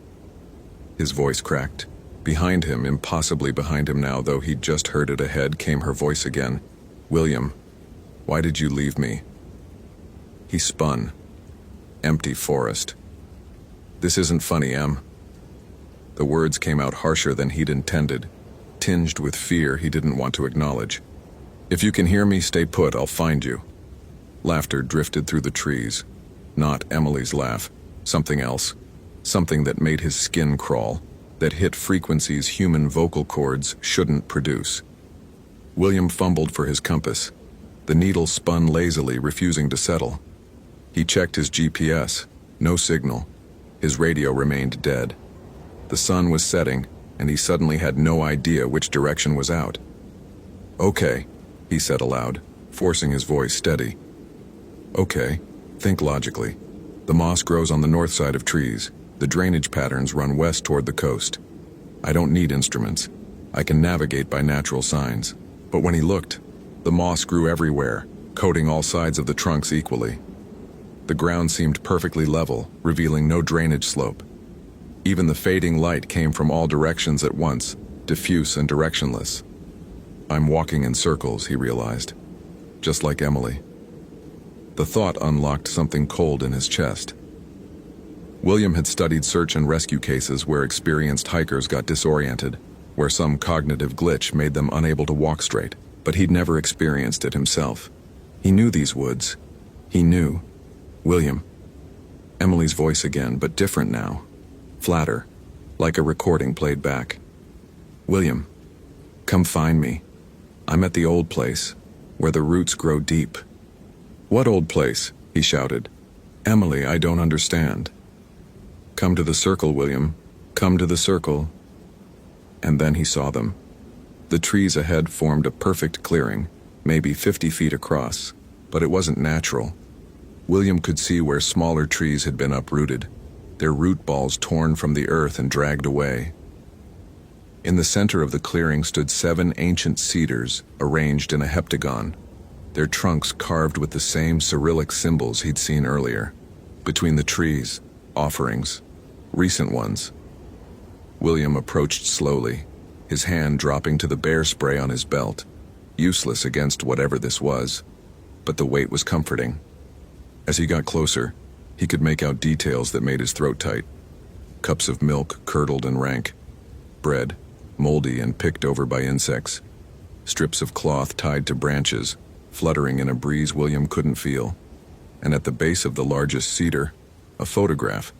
Speaker 1: His voice cracked. Behind him, impossibly behind him now, though he'd just heard it ahead, came her voice again. "William, why did you leave me?" He spun. Empty forest. "This isn't funny, Em." The words came out harsher than he'd intended, tinged with fear he didn't want to acknowledge. "If you can hear me, stay put, I'll find you." Laughter drifted through the trees. Not Emily's laugh. Something else. Something that made his skin crawl, that hit frequencies human vocal cords shouldn't produce. William fumbled for his compass. The needle spun lazily, refusing to settle. He checked his GPS. No signal. His radio remained dead. The sun was setting, and he suddenly had no idea which direction was out. "Okay," he said aloud, forcing his voice steady. "Okay, think logically. The moss grows on the north side of trees. The drainage patterns run west toward the coast. I don't need instruments. I can navigate by natural signs." But when he looked, the moss grew everywhere, coating all sides of the trunks equally. The ground seemed perfectly level, revealing no drainage slope. Even the fading light came from all directions at once, diffuse and directionless. I'm walking in circles, he realized. Just like Emily. The thought unlocked something cold in his chest. William had studied search and rescue cases where experienced hikers got disoriented, where some cognitive glitch made them unable to walk straight, but he'd never experienced it himself. He knew these woods. He knew. William. Emily's voice again, but different now. Flatter, like a recording played back. William, come find me. I'm at the old place, where the roots grow deep. What old place? He shouted. Emily, I don't understand. Come to the circle, William. Come to the circle. And then he saw them. The trees ahead formed a perfect clearing, maybe 50 feet across, but it wasn't natural. William could see where smaller trees had been uprooted, their root balls torn from the earth and dragged away. In the center of the clearing stood 7 ancient cedars, arranged in a heptagon, their trunks carved with the same Cyrillic symbols he'd seen earlier. Between the trees, offerings, recent ones. William approached slowly, his hand dropping to the bear spray on his belt, useless against whatever this was, but the weight was comforting. As he got closer, he could make out details that made his throat tight. Cups of milk curdled and rank, bread, moldy and picked over by insects, strips of cloth tied to branches, fluttering in a breeze William couldn't feel, and at the base of the largest cedar, a photograph.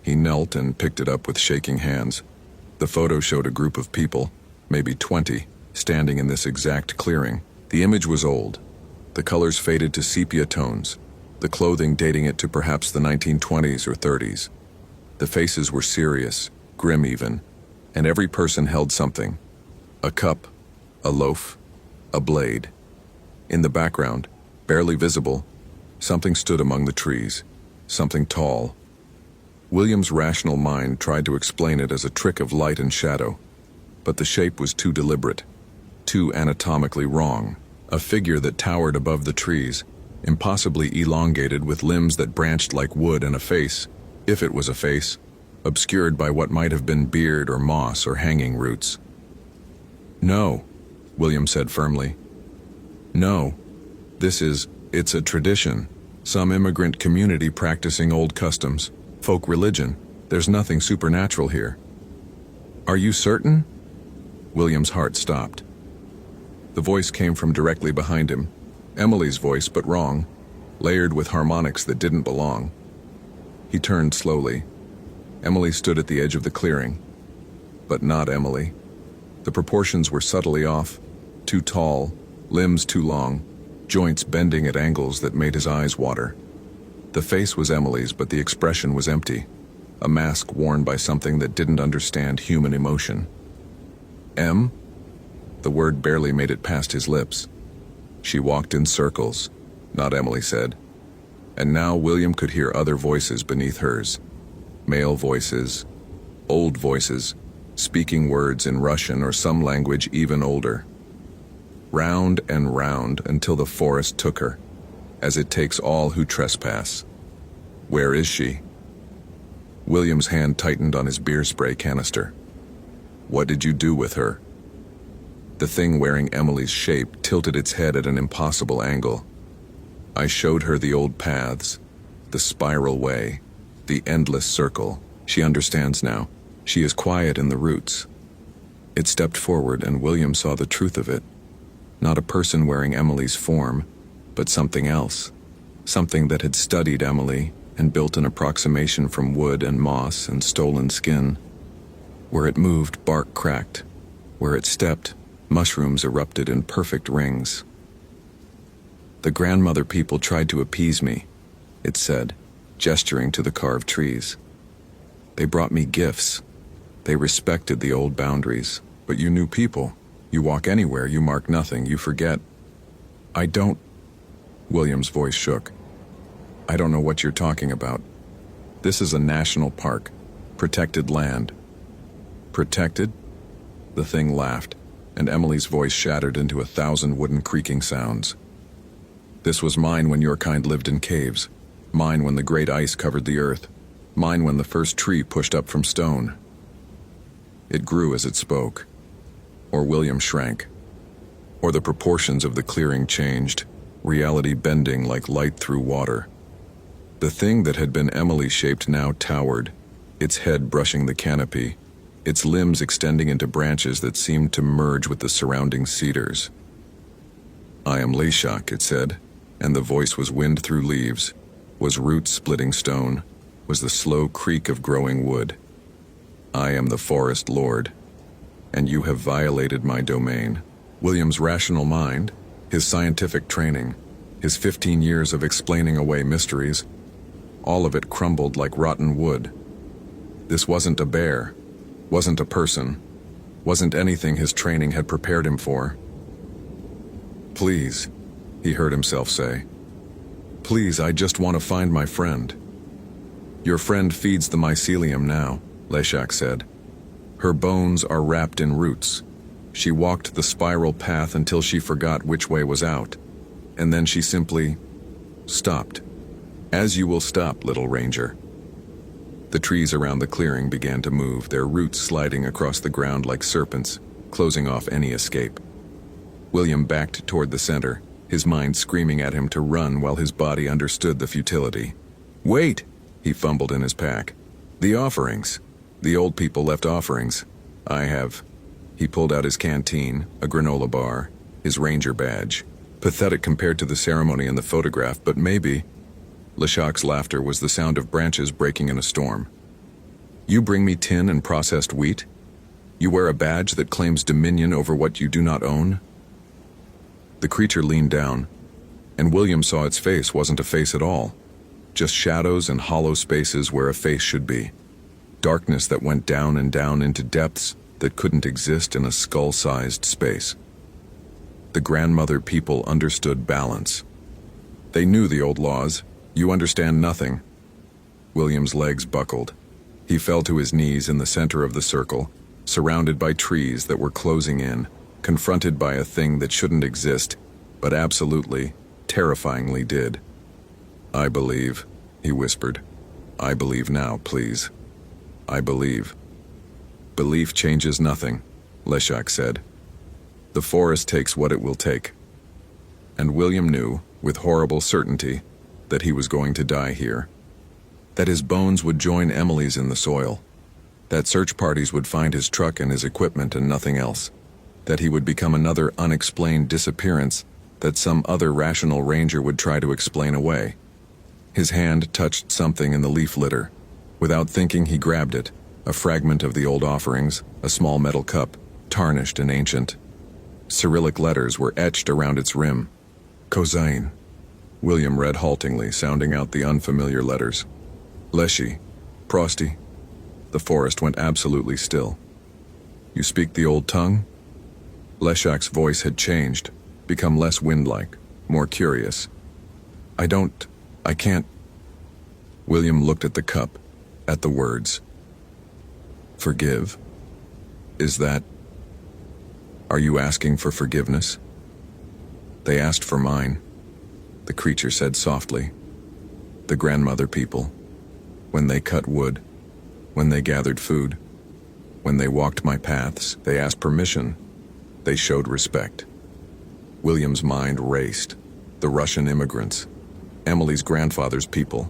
Speaker 1: He knelt and picked it up with shaking hands. The photo showed a group of people, maybe 20, standing in this exact clearing. The image was old. The colors faded to sepia tones, the clothing dating it to perhaps the 1920s or 30s. The faces were serious, grim even, and every person held something. A cup, a loaf, a blade. In the background, barely visible, something stood among the trees, something tall. William's rational mind tried to explain it as a trick of light and shadow, but the shape was too deliberate, too anatomically wrong. A figure that towered above the trees, impossibly elongated with limbs that branched like wood, and a face, if it was a face, obscured by what might have been beard or moss or hanging roots. No, William said firmly. No, it's a tradition, some immigrant community practicing old customs, folk religion. There's nothing supernatural here. Are you certain? William's heart stopped. The voice came from directly behind him, Emily's voice, but wrong, layered with harmonics that didn't belong. He turned slowly. Emily stood at the edge of the clearing, but not Emily. The proportions were subtly off, too tall, limbs too long, joints bending at angles that made his eyes water. The face was Emily's, but the expression was empty, a mask worn by something that didn't understand human emotion. Em? The word barely made it past his lips. She walked in circles, not Emily said. And now William could hear other voices beneath hers. Male voices, old voices, speaking words in Russian or some language even older. Round and round until the forest took her, as it takes all who trespass. Where is she? William's hand tightened on his beer spray canister. What did you do with her? The thing wearing Emily's shape tilted its head at an impossible angle. I showed her the old paths, the spiral way, the endless circle. She understands now. She is quiet in the roots. It stepped forward, and William saw the truth of it. Not a person wearing Emily's form, but something else. Something that had studied Emily and built an approximation from wood and moss and stolen skin. Where it moved, bark cracked. Where it stepped, mushrooms erupted in perfect rings. The grandmother people tried to appease me, it said, gesturing to the carved trees. They brought me gifts. They respected the old boundaries. But you new people, you walk anywhere, you mark nothing, you forget. I don't... William's voice shook. I don't know what you're talking about. This is a national park, protected land. Protected? The thing laughed, and Emily's voice shattered into 1,000 wooden creaking sounds. This was mine when your kind lived in caves. Mine when the great ice covered the earth. Mine when the first tree pushed up from stone. It grew as it spoke. Or William shrank. Or the proportions of the clearing changed, reality bending like light through water. The thing that had been Emily-shaped now towered, its head brushing the canopy, its limbs extending into branches that seemed to merge with the surrounding cedars. "I am Leshak," it said, and the voice was wind through leaves, was roots splitting stone, was the slow creak of growing wood. "I am the forest lord, and you have violated my domain." William's rational mind, his scientific training, his 15 years of explaining away mysteries, all of it crumbled like rotten wood. This wasn't a bear, wasn't a person, wasn't anything his training had prepared him for. "Please," he heard himself say. "Please, I just want to find my friend." "Your friend feeds the mycelium now," Leshak said. "Her bones are wrapped in roots. She walked the spiral path until she forgot which way was out, and then she simply stopped. As you will stop, little ranger." The trees around the clearing began to move, their roots sliding across the ground like serpents, closing off any escape. William backed toward the center, his mind screaming at him to run while his body understood the futility. "Wait!" he fumbled in his pack. "The offerings. The old people left offerings. I have." He pulled out his canteen, a granola bar, his ranger badge. Pathetic compared to the ceremony in the photograph, but maybe. Leshak's laughter was the sound of branches breaking in a storm. "You bring me tin and processed wheat? You wear a badge that claims dominion over what you do not own?" The creature leaned down, and William saw its face wasn't a face at all, just shadows and hollow spaces where a face should be. Darkness that went down and down into depths that couldn't exist in a skull-sized space. The grandmother people understood balance. They knew the old laws. You understand nothing. William's legs buckled. He fell to his knees in the center of the circle, surrounded by trees that were closing in, confronted by a thing that shouldn't exist, but absolutely, terrifyingly did. "I believe," he whispered. "I believe now, please. I believe." "Belief changes nothing," Leshak said. "The forest takes what it will take." And William knew, with horrible certainty, that he was going to die here. That his bones would join Emily's in the soil. That search parties would find his truck and his equipment and nothing else. That he would become another unexplained disappearance that some other rational ranger would try to explain away. His hand touched something in the leaf litter. Without thinking, he grabbed it, a fragment of the old offerings, a small metal cup, tarnished and ancient. Cyrillic letters were etched around its rim. Kozain. William read haltingly, sounding out the unfamiliar letters. Leshi. Prosty. The forest went absolutely still. "You speak the old tongue?" Leshak's voice had changed, become less wind-like, more curious. I can't." William looked at the cup, at the words. "Forgive? Is that... Are you asking for forgiveness?" "They asked for mine," the creature said softly. "The grandmother people. When they cut wood, when they gathered food, when they walked my paths, they asked permission. They showed respect." William's mind raced. The Russian immigrants. Emily's grandfather's people.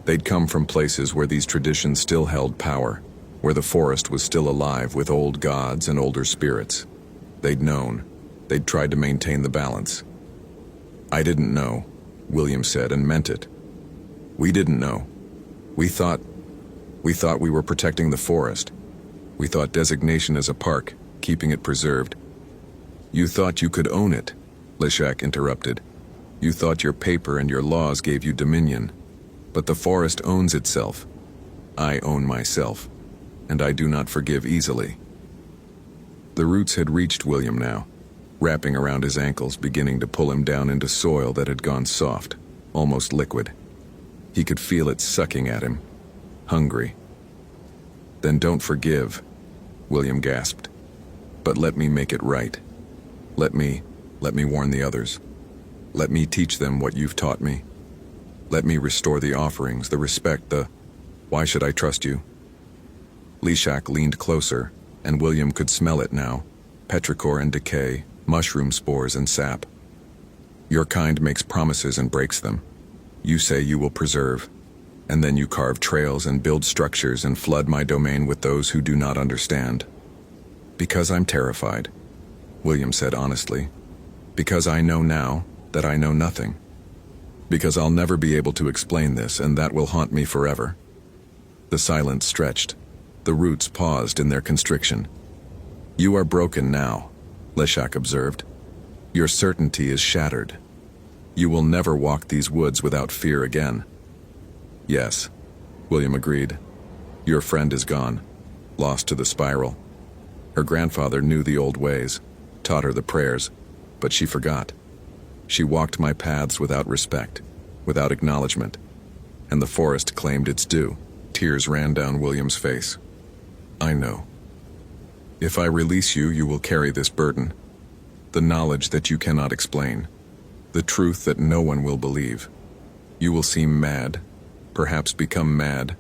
Speaker 1: They'd come from places where these traditions still held power, where the forest was still alive with old gods and older spirits. They'd known. They'd tried to maintain the balance. "I didn't know," William said, and meant it. "We didn't know. We thought we were protecting the forest. We thought designation as a park, keeping it preserved." "You thought you could own it," Leshak interrupted. "You thought your paper and your laws gave you dominion. But the forest owns itself. I own myself, and I do not forgive easily." The roots had reached William now, wrapping around his ankles, beginning to pull him down into soil that had gone soft, almost liquid. He could feel it sucking at him, hungry. "Then don't forgive," William gasped. "But let me make it right. Let me warn the others. Let me teach them what you've taught me." Let me restore the offerings, the respect, the... Why should I trust you? Leshak leaned closer, and William could smell it now. Petrichor and decay, mushroom spores and sap. Your kind makes promises and breaks them. You say you will preserve, and then you carve trails and build structures and flood my domain with those who do not understand. Because I'm terrified, William said honestly. Because I know now that I know nothing. Because I'll never be able to explain this, and that will haunt me forever. The silence stretched. The roots paused in their constriction. You are broken now, Leshak observed. Your certainty is shattered. You will never walk these woods without fear again. Yes, William agreed. Your friend is gone, lost to the spiral. Her grandfather knew the old ways, taught her the prayers, but she forgot. She walked my paths without respect, without acknowledgement, and the forest claimed its due. Tears ran down William's face. I know. If I release you, you will carry this burden. The knowledge that you cannot explain. The truth that no one will believe. You will seem mad, perhaps become mad,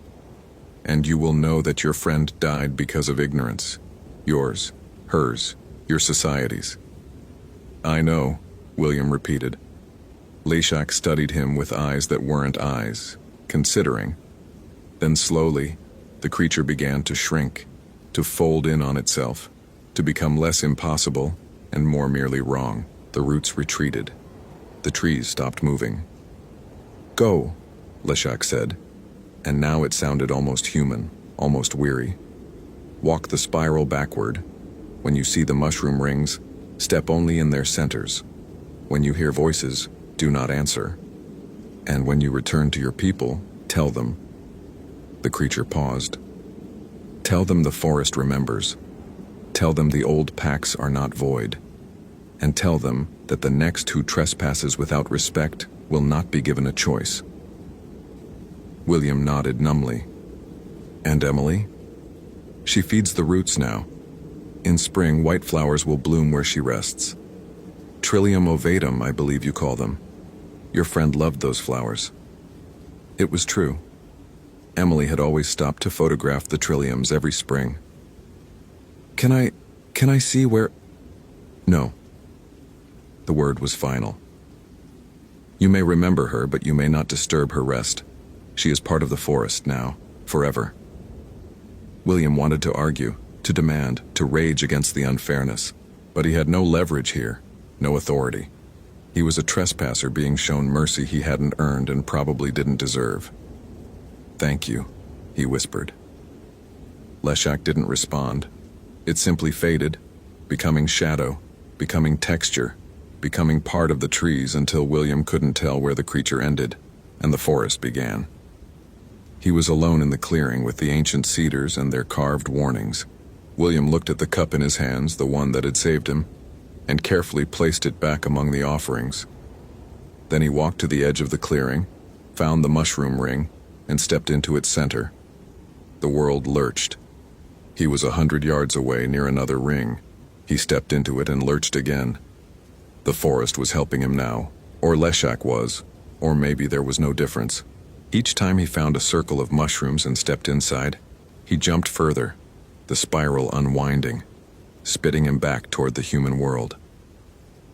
Speaker 1: and you will know that your friend died because of ignorance. Yours, hers, your society's. I know, William repeated. Leshak studied him with eyes that weren't eyes, considering. Then slowly, the creature began to shrink, to fold in on itself, to become less impossible and more merely wrong. The roots retreated. The trees stopped moving. Go, Leshak said, and now it sounded almost human, almost weary. Walk the spiral backward. When you see the mushroom rings, step only in their centers. When you hear voices, do not answer. And when you return to your people, tell them. The creature paused. Tell them the forest remembers. Tell them the old pacts are not void. And tell them that the next who trespasses without respect will not be given a choice. William nodded numbly. And Emily? She feeds the roots now. In spring, white flowers will bloom where she rests. Trillium ovatum, I believe you call them. Your friend loved those flowers. It was true. Emily had always stopped to photograph the trilliums every spring. Can I see where... No. The word was final. You may remember her, but you may not disturb her rest. She is part of the forest now, forever. William wanted to argue, to demand, to rage against the unfairness, but he had no leverage here, no authority. He was a trespasser being shown mercy he hadn't earned and probably didn't deserve. Thank you, he whispered. Leshak didn't respond. It simply faded, becoming shadow, becoming texture, becoming part of the trees until William couldn't tell where the creature ended, and the forest began. He was alone in the clearing with the ancient cedars and their carved warnings. William looked at the cup in his hands, the one that had saved him, and carefully placed it back among the offerings. Then he walked to the edge of the clearing, found the mushroom ring, and stepped into its center. The world lurched. He was 100 yards away near another ring. He stepped into it and lurched again. The forest was helping him now, or Leshak was, or maybe there was no difference. Each time he found a circle of mushrooms and stepped inside, he jumped further, the spiral unwinding, spitting him back toward the human world.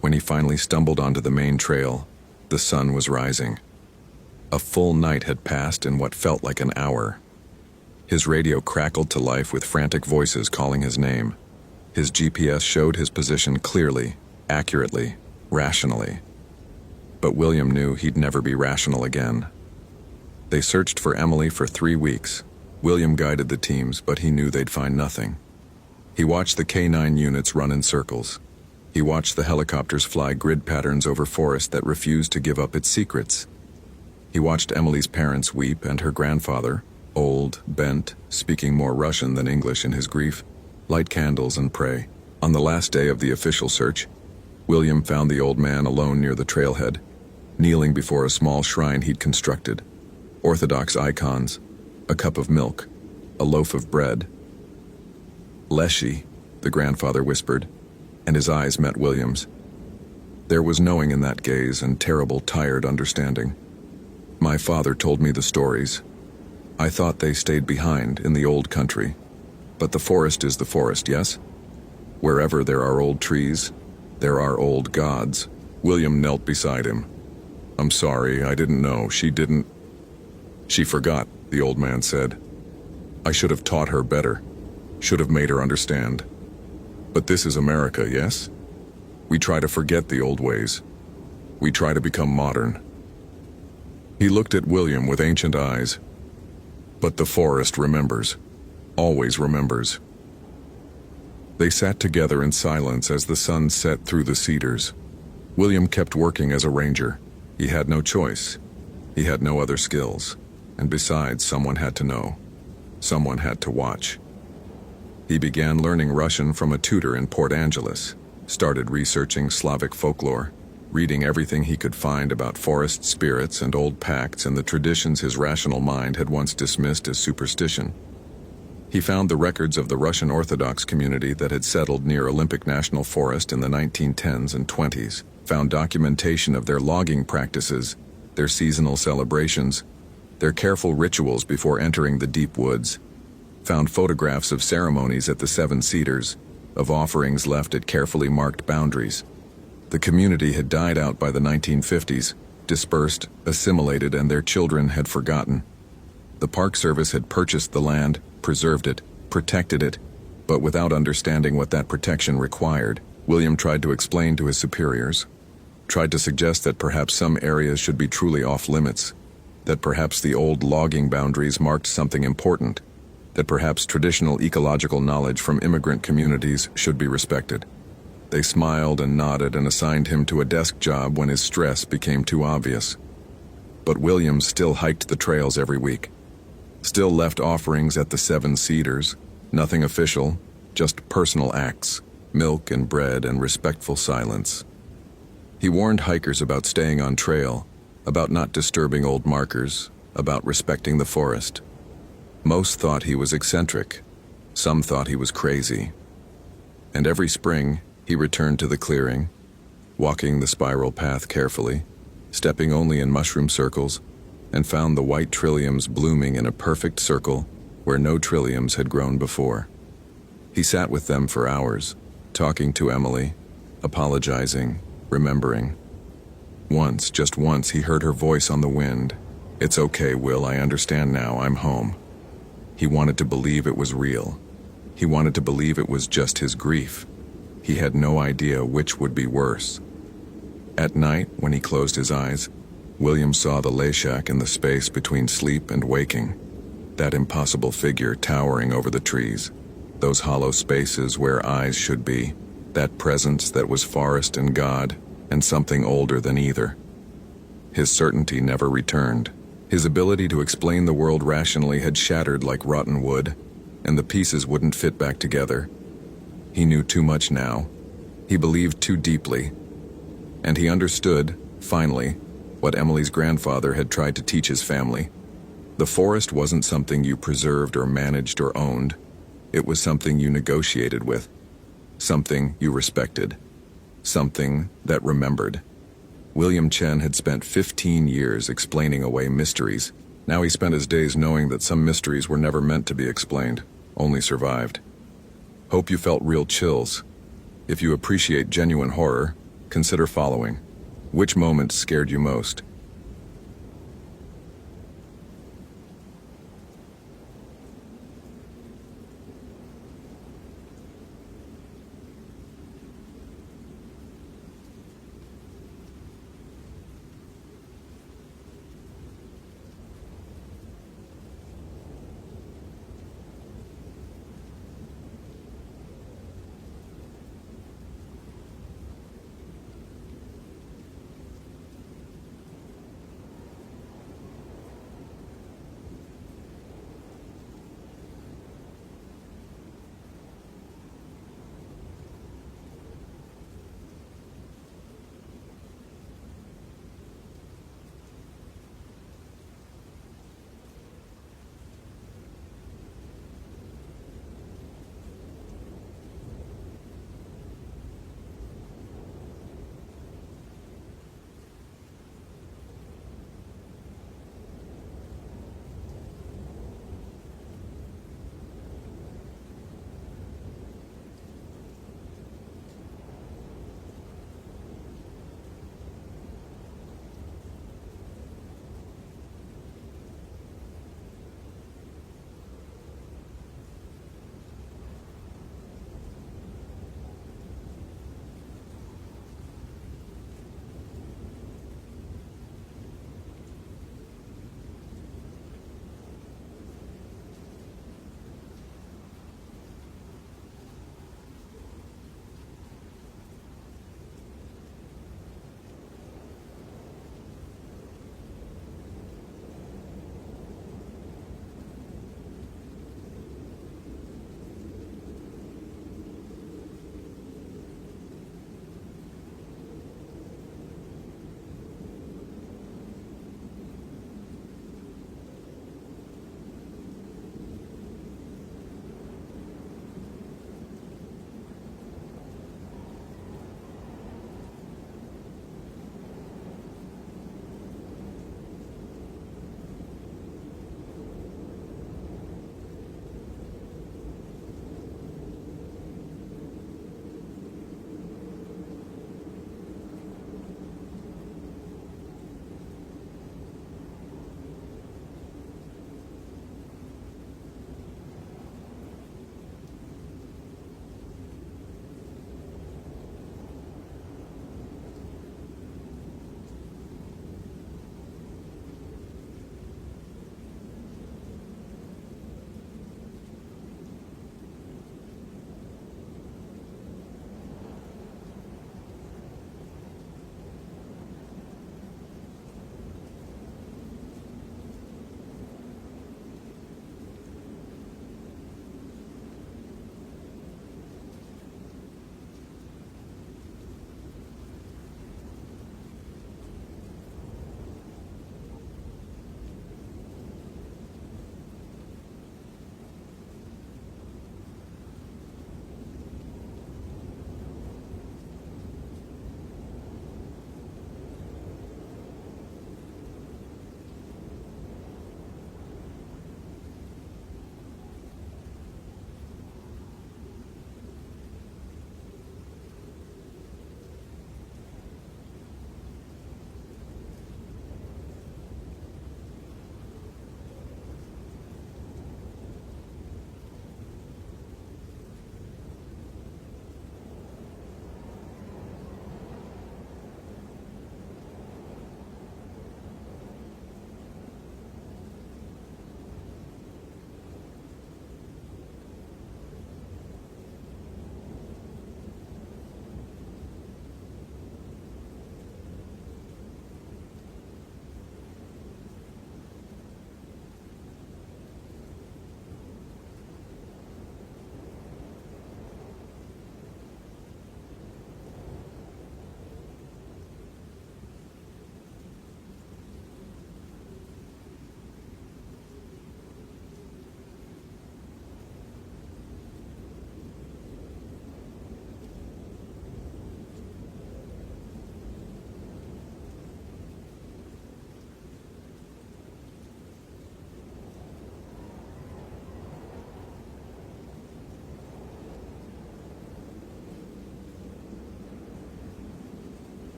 Speaker 1: When he finally stumbled onto the main trail, the sun was rising. A full night had passed in what felt like an hour. His radio crackled to life with frantic voices calling his name. His GPS showed his position clearly, accurately, rationally. But William knew he'd never be rational again. They searched for Emily for 3 weeks. William guided the teams, but he knew they'd find nothing. He watched the K9 units run in circles. He watched the helicopters fly grid patterns over forest that refused to give up its secrets. He watched Emily's parents weep and her grandfather, old, bent, speaking more Russian than English in his grief, light candles and pray. On the last day of the official search, William found the old man alone near the trailhead, kneeling before a small shrine he'd constructed. Orthodox icons, a cup of milk, a loaf of bread. Leshy, the grandfather whispered, and his eyes met William's. There was knowing in that gaze and terrible, tired understanding. My father told me the stories. I thought they stayed behind in the old country. But the forest is the forest, yes? Wherever there are old trees, there are old gods. William knelt beside him. I'm sorry, I didn't know. She forgot, the old man said. I should have taught her better. Should have made her understand. But this is America, yes? We try to forget the old ways. We try to become modern. He looked at William with ancient eyes. But the forest remembers. Always remembers. They sat together in silence as the sun set through the cedars. William kept working as a ranger. He had no choice. He had no other skills. And besides, someone had to know. Someone had to watch. He began learning Russian from a tutor in Port Angeles, started researching Slavic folklore, reading everything he could find about forest spirits and old pacts and the traditions his rational mind had once dismissed as superstition. He found the records of the Russian Orthodox community that had settled near Olympic National Forest in the 1910s and 20s, found documentation of their logging practices, their seasonal celebrations, their careful rituals before entering the deep woods, found photographs of ceremonies at the Seven Cedars, of offerings left at carefully marked boundaries. The community had died out by the 1950s, dispersed, assimilated, and their children had forgotten. The Park Service had purchased the land, preserved it, protected it, but without understanding what that protection required, William tried to explain to his superiors, tried to suggest that perhaps some areas should be truly off-limits, that perhaps the old logging boundaries marked something important, that perhaps traditional ecological knowledge from immigrant communities should be respected. They smiled and nodded and assigned him to a desk job when his stress became too obvious. But William still hiked the trails every week. Still left offerings at the Seven Cedars, nothing official, just personal acts, milk and bread and respectful silence. He warned hikers about staying on trail, about not disturbing old markers, about respecting the forest. Most thought he was eccentric. Some thought he was crazy. And every spring, he returned to the clearing, walking the spiral path carefully, stepping only in mushroom circles, and found the white trilliums blooming in a perfect circle where no trilliums had grown before. He sat with them for hours, talking to Emily, apologizing, remembering. Once, just once, he heard her voice on the wind. It's okay, Will, I understand now, I'm home. He wanted to believe it was real. He wanted to believe it was just his grief. He had no idea which would be worse. At night, when he closed his eyes, William saw the Leshak in the space between sleep and waking, that impossible figure towering over the trees, those hollow spaces where eyes should be, that presence that was forest and God, and something older than either. His certainty never returned. His ability to explain the world rationally had shattered like rotten wood, and the pieces wouldn't fit back together. He knew too much now. He believed too deeply. And he understood, finally, what Emily's grandfather had tried to teach his family. The forest wasn't something you preserved or managed or owned. It was something you negotiated with, something you respected, something that remembered. William Chen had spent 15 years explaining away mysteries. Now he spent his days knowing that some mysteries were never meant to be explained, only survived. Hope you felt real chills. If you appreciate genuine horror, consider following. Which moment scared you most?